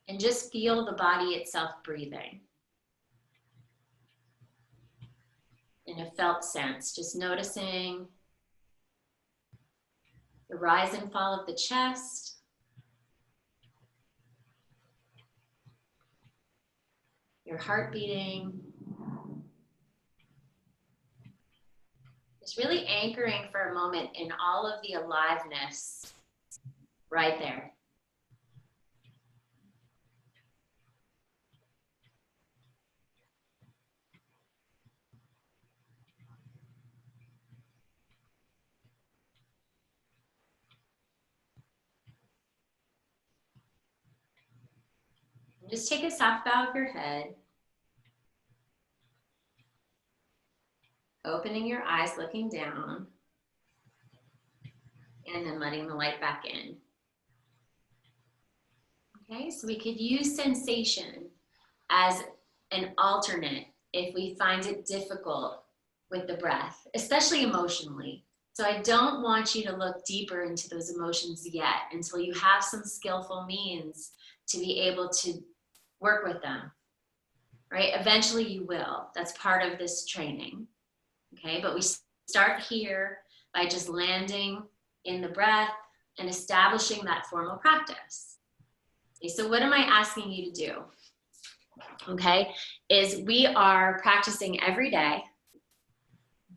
Speaker 1: And just feel the body itself breathing. In a felt sense, just noticing the rise and fall of the chest. Your heart beating. Just really anchoring for a moment in all of the aliveness right there. Just take a soft bow of your head. Opening your eyes, looking down. And then letting the light back in. Okay, so we could use sensation as an alternate if we find it difficult with the breath, especially emotionally. So I don't want you to look deeper into those emotions yet until you have some skillful means to be able to work with them, right? Eventually you will. That's part of this training, okay? But we start here by just landing in the breath and establishing that formal practice. Okay, so what am I asking you to do? Okay, is we are practicing every day.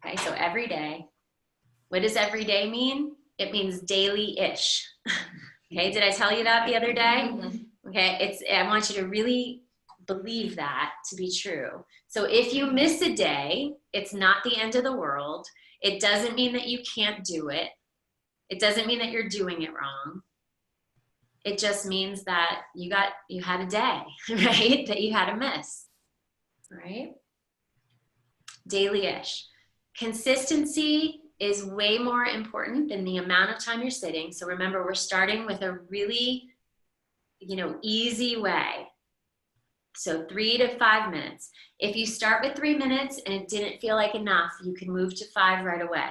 Speaker 1: Okay, so every day. What does every day mean? It means daily-ish. Okay, did I tell you that the other day? Okay, I want you to really believe that to be true. So if you miss a day, it's not the end of the world. It doesn't mean that you can't do it. It doesn't mean that you're doing it wrong. It just means that you had a day, right? That you had a miss, right? Daily-ish. Consistency is way more important than the amount of time you're sitting. So remember, we're starting with a really, easy way. So 3 to 5 minutes. If you start with 3 minutes and it didn't feel like enough, you can move to 5 right away.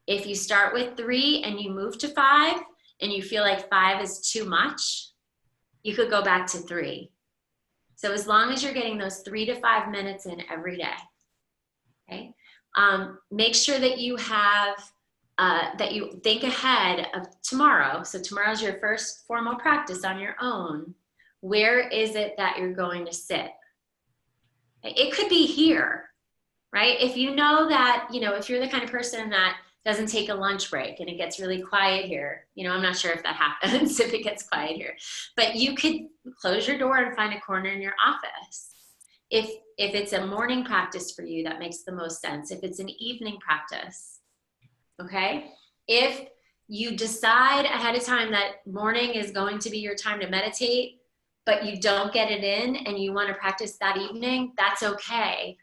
Speaker 1: If you start with 3 and you move to 5 and you feel like 5 is too much, you could go back to 3. So as long as you're getting those 3 to 5 minutes in every day, okay? Make sure that you have that you think ahead of tomorrow. So tomorrow's your first formal practice on your own. Where is it that you're going to sit? It could be here, right? If you know that, if you're the kind of person that doesn't take a lunch break and it gets really quiet here, I'm not sure if that happens, if it gets quiet here, but you could close your door and find a corner in your office. If it's a morning practice for you, that makes the most sense. If it's an evening practice, okay? If you decide ahead of time that morning is going to be your time to meditate, but you don't get it in and you want to practice that evening, that's okay.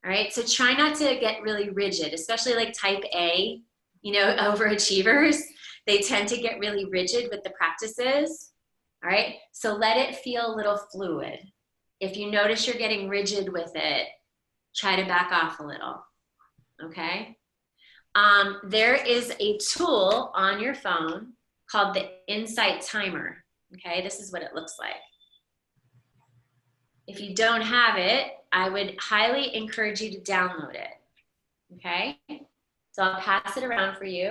Speaker 1: All right, so try not to get really rigid, especially like type A, overachievers. They tend to get really rigid with the practices. All right, so let it feel a little fluid. If you notice you're getting rigid with it, try to back off a little, okay? There is a tool on your phone called the Insight Timer, okay? This is what it looks like. If you don't have it, I would highly encourage you to download it, okay? So I'll pass it around for you.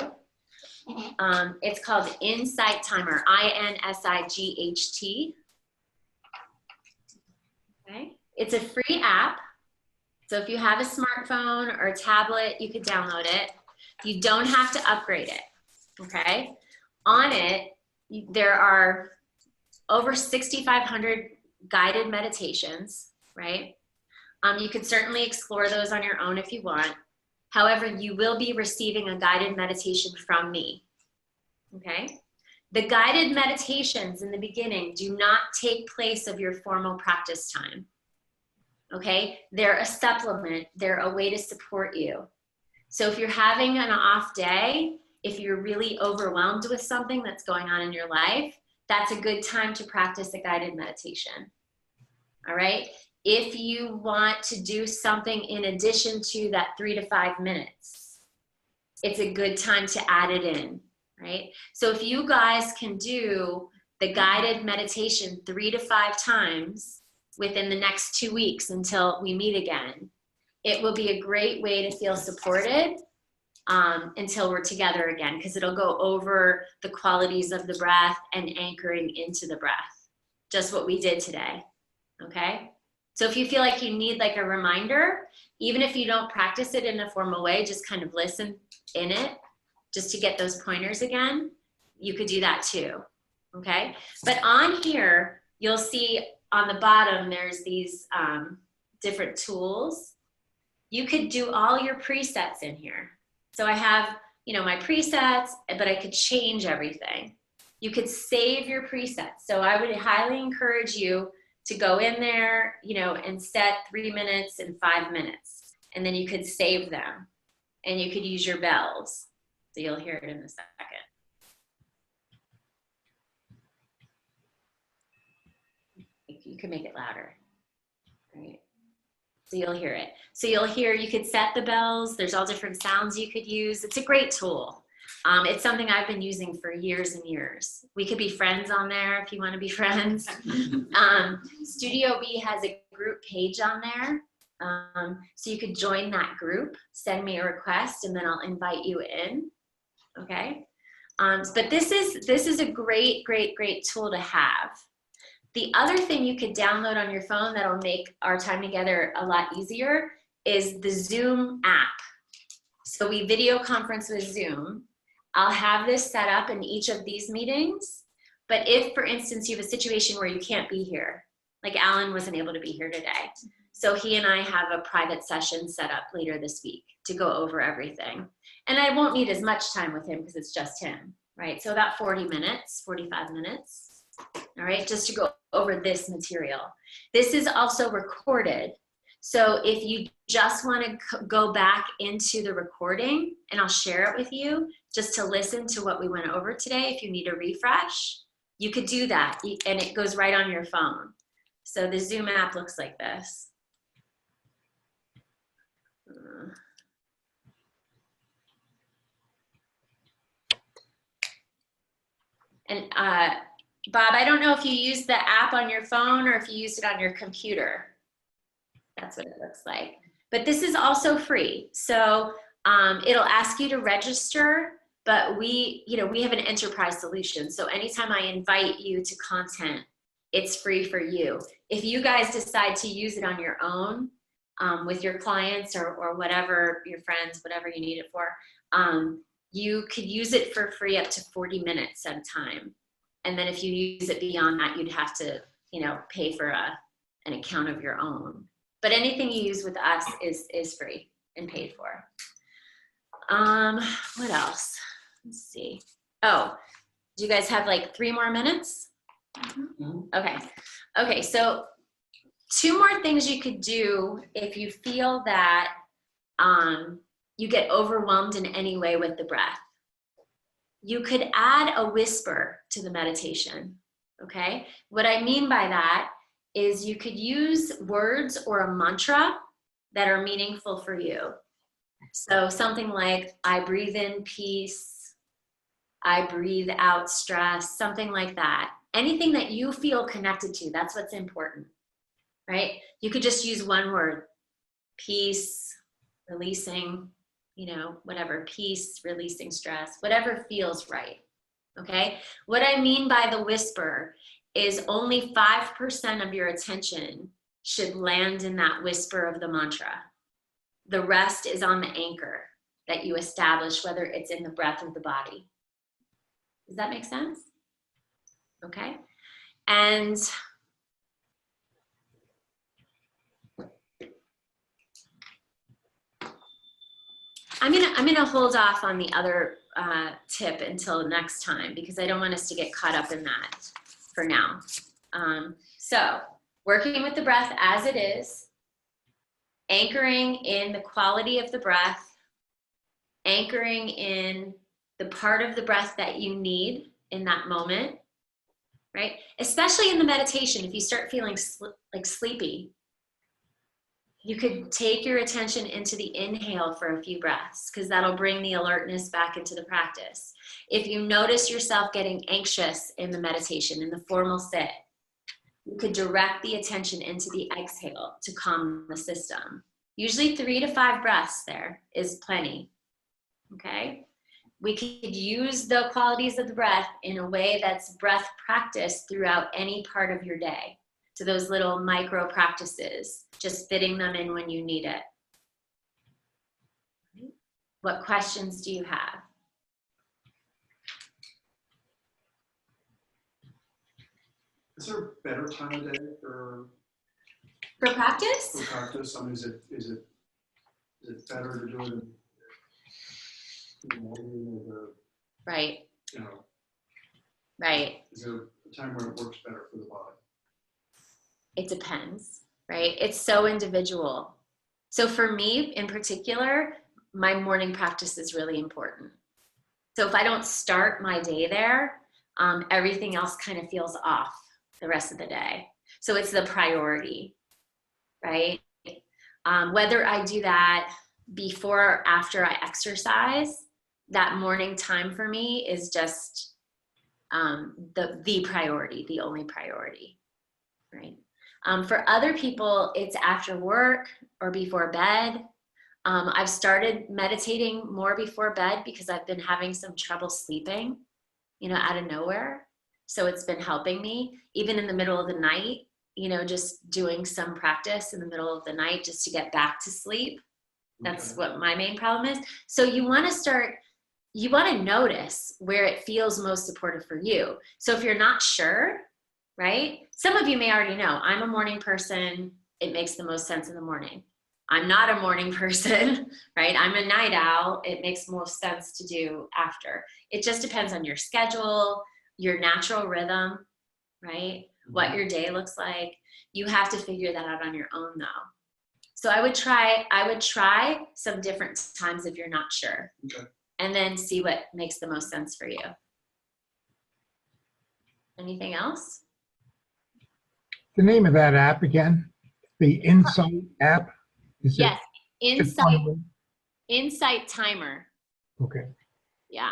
Speaker 1: It's called Insight Timer, INSIGHT. Okay, it's a free app. So if you have a smartphone or a tablet, you could download it. You don't have to upgrade it, okay? On it, there are over 6,500 guided meditations, right? You could certainly explore those on your own if you want. However, you will be receiving a guided meditation from me, okay? The guided meditations in the beginning do not take place of your formal practice time, okay? They're a supplement. They're a way to support you. So if you're having an off day, if you're really overwhelmed with something that's going on in your life, that's a good time to practice a guided meditation, all right? If you want to do something in addition to that 3 to 5 minutes, it's a good time to add it in, right? So if you guys can do the guided meditation 3 to 5 times within the next 2 weeks until we meet again, it will be a great way to feel supported until we're together again, because it'll go over the qualities of the breath and anchoring into the breath, just what we did today, okay? So if you feel like you need like a reminder, even if you don't practice it in a formal way, just kind of listen in it, just to get those pointers again, you could do that too, okay? But on here, you'll see on the bottom, there's these different tools. You could do all your presets in here. So I have, my presets, but I could change everything. You could save your presets. So I would highly encourage you to go in there, and set 3 minutes and 5 minutes. And then you could save them. And you could use your bells. So you'll hear it in a second. You can make it louder, right? So you'll hear it. So you could set the bells. There's all different sounds you could use. It's a great tool. It's something I've been using for years and years. We could be friends on there if you want to be friends. Studio B has a group page on there. So you could join that group, send me a request, and then I'll invite you in, okay? But this is a great, great, great tool to have. The other thing you could download on your phone that'll make our time together a lot easier is the Zoom app. So we video conference with Zoom. I'll have this set up in each of these meetings, but if, for instance, you have a situation where you can't be here, like Alan wasn't able to be here today, so he and I have a private session set up later this week to go over everything. And I won't need as much time with him because it's just him, right? So about 40 minutes, 45 minutes. All right, just to go over this material. This is also recorded. So if you just want to go back into the recording, and I'll share it with you, just to listen to what we went over today, if you need a refresh, you could do that, and it goes right on your phone. So the Zoom app looks like this. And Bob, I don't know if you used the app on your phone or if you used it on your computer. That's what it looks like. But this is also free. So it'll ask you to register but we have an enterprise solution. So anytime I invite you to content, it's free for you. If you guys decide to use it on your own, with your clients or whatever, your friends, whatever you need it for, you could use it for free up to 40 minutes at a time. And then if you use it beyond that, you'd have to, pay for an account of your own. But anything you use with us is free and paid for. What else? Let's see. Oh, do you guys have like 3 more minutes?
Speaker 4: Mhm.
Speaker 1: Okay, so 2 more things you could do if you feel that you get overwhelmed in any way with the breath. You could add a whisper to the meditation, okay? What I mean by that is you could use words or a mantra that are meaningful for you. So something like, I breathe in peace, I breathe out stress, something like that. Anything that you feel connected to, that's what's important, right? You could just use one word, peace, releasing, whatever, peace, releasing stress, whatever feels right, okay? What I mean by the whisper is only 5% of your attention should land in that whisper of the mantra. The rest is on the anchor that you establish, whether it's in the breath or the body. Does that make sense? Okay. And I'm gonna hold off on the other tip until next time because I don't want us to get caught up in that for now. So working with the breath as it is, anchoring in the quality of the breath, anchoring in the part of the breath that you need in that moment, right? Especially in the meditation, if you start feeling like sleepy, you could take your attention into the inhale for a few breaths because that'll bring the alertness back into the practice. If you notice yourself getting anxious in the meditation, in the formal sit, you could direct the attention into the exhale to calm the system. Usually 3 to 5 breaths there is plenty, okay? We could use the qualities of the breath in a way that's breath practice throughout any part of your day. So those little micro practices, just fitting them in when you need it. What questions do you have?
Speaker 4: Is there a better time of day for
Speaker 1: practice?
Speaker 4: practice? I mean, is it better to do it in the morning or
Speaker 1: Right,
Speaker 4: the,
Speaker 1: right.
Speaker 4: is there a time where it works better for the body?
Speaker 1: It depends, right? It's so individual. So for me in particular, my morning practice is really important. So if I don't start my day there, everything else kind of feels off the rest of the day. So it's the priority, right? Whether I do that before or after I exercise, that morning time for me is just the priority, the only priority, right? For other people, it's after work or before bed. I've started meditating more before bed because I've been having some trouble sleeping, out of nowhere. So it's been helping me, even in the middle of the night, just doing some practice in the middle of the night just to get back to sleep. That's
Speaker 4: Okay.
Speaker 1: what my main problem is. So you want to notice where it feels most supportive for you. So if you're not sure, right? Some of you may already know, I'm a morning person. It makes the most sense in the morning. I'm not a morning person, right? I'm a night owl. It makes most sense to do after. It just depends on your schedule, your natural rhythm, right? What your day looks like. You have to figure that out on your own though. So I would try some different times if you're not sure.
Speaker 4: Okay.
Speaker 1: And then see what makes the most sense for you. Anything else?
Speaker 7: The name of that app again? The Insight app? Is it
Speaker 1: Yes,
Speaker 7: just one word?
Speaker 1: Insight Timer.
Speaker 7: Okay.
Speaker 1: Yeah.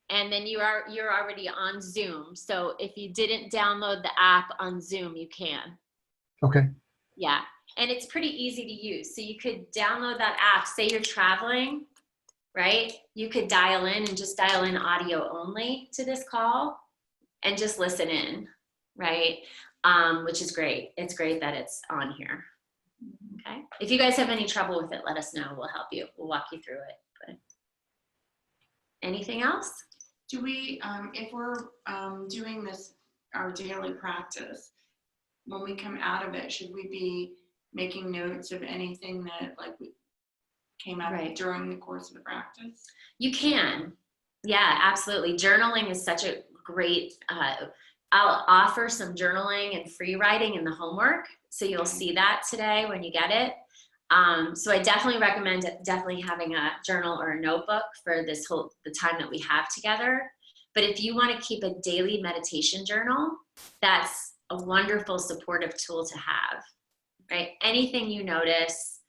Speaker 1: And then you're already on Zoom. So if you didn't download the app on Zoom, you can.
Speaker 7: Okay.
Speaker 1: Yeah. And it's pretty easy to use. So you could download that app. Say you're traveling right? You could dial in and just dial in audio only to this call and just listen in, right? Which is great. It's great that it's on here. Okay. If you guys have any trouble with it, let us know. We'll help you. We'll walk you through it. But anything else?
Speaker 2: Do we, if we're doing this, our daily practice, when we come out of it, should we be making notes of anything that like came up
Speaker 1: Right.
Speaker 2: during the course of the practice?
Speaker 1: You can. Yeah, absolutely. Journaling is such a great, I'll offer some journaling and free writing in the homework. So you'll see that today when you get it. So I definitely recommend definitely having a journal or a notebook for the time that we have together. But if you want to keep a daily meditation journal, that's a wonderful supportive tool to have, right? Anything you notice,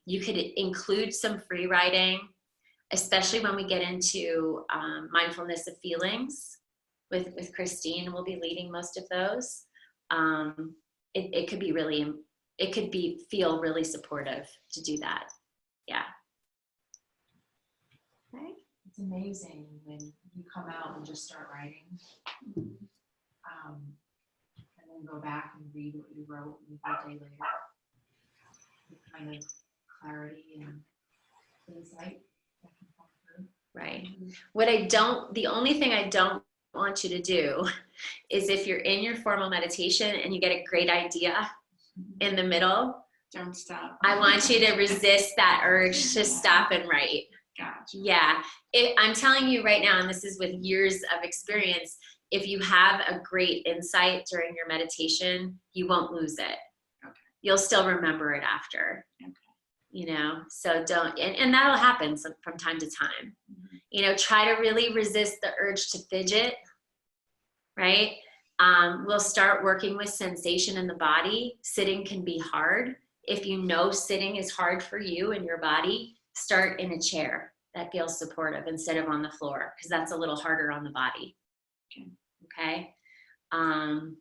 Speaker 1: you could include some free writing, especially when we get into mindfulness of feelings with Christine. We'll be leading most of those. It could be really, feel really supportive to do that. Yeah. Okay.
Speaker 8: It's amazing when you come out and just start writing. And then go back and read what you wrote a day later. The kind of clarity and insight that can come through.
Speaker 1: Right. The only thing I don't want you to do is if you're in your formal meditation and you get a great idea in the middle,
Speaker 2: Don't stop.
Speaker 1: I want you to resist that urge to stop and write.
Speaker 2: Gotcha.
Speaker 1: Yeah. I'm telling you right now, and this is with years of experience, if you have a great insight during your meditation, you won't lose it.
Speaker 2: Okay.
Speaker 1: You'll still remember it after.
Speaker 2: Okay.
Speaker 1: You know, so don't, and that'll happen from time to time. You know, try to really resist the urge to fidget, right? We'll start working with sensation in the body. Sitting can be hard. If you know sitting is hard for you and your body, start in a chair that feels supportive instead of on the floor, because that's a little harder on the body. Okay. And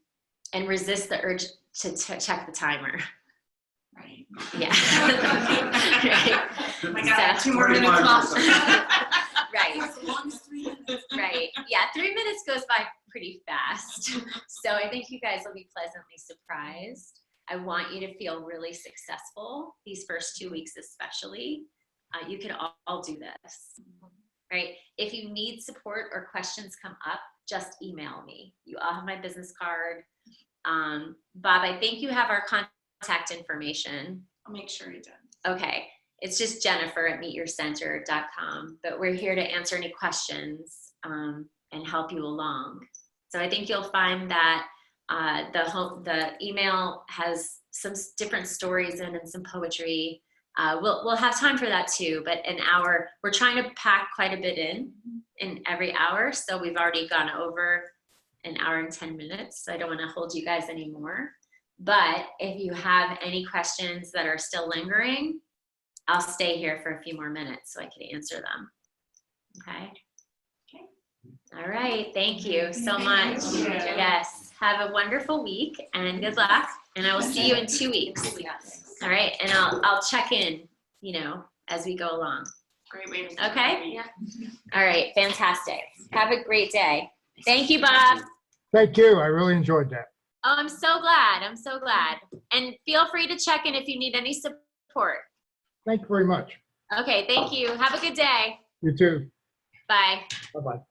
Speaker 1: resist the urge to check the timer.
Speaker 2: Right.
Speaker 1: Yeah. Right.
Speaker 2: Oh my God,
Speaker 1: So-
Speaker 2: 2 more minutes left.
Speaker 1: Right.
Speaker 5: As long as 3 minutes.
Speaker 1: Right. Yeah, 3 minutes goes by pretty fast. So I think you guys will be pleasantly surprised. I want you to feel really successful these first 2 weeks, especially. You can all do this, right? If you need support or questions come up, just email me. You all have my business card. Bob, I think you have our contact information.
Speaker 2: I'll make sure you do.
Speaker 1: Okay. It's just Jennifer@meetyourcenter.com, but we're here to answer any questions and help you along. So I think you'll find that the email has some different stories in and some poetry. We'll have time for that too, but an hour, we're trying to pack quite a bit in every hour. So we've already gone over an hour and 10 minutes. So I don't want to hold you guys anymore. But if you have any questions that are still lingering, I'll stay here for a few more minutes so I can answer them. Okay.
Speaker 2: Okay.
Speaker 1: All right. Thank you so much.
Speaker 2: Thank you.
Speaker 1: Yes. Have a wonderful week and good luck. And I will see you in 2 weeks. All right. And I'll check in, you know, as we go along.
Speaker 2: Great way to start.
Speaker 1: Okay. Yeah. All right. Fantastic. Have a great day. Thank you, Bob.
Speaker 7: Thank you. I really enjoyed that.
Speaker 1: Oh, I'm so glad. I'm so glad. And feel free to check in if you need any support.
Speaker 7: Thank you very much.
Speaker 1: Okay. Thank you. Have a good day.
Speaker 7: You too.
Speaker 1: Bye.
Speaker 7: Bye-bye.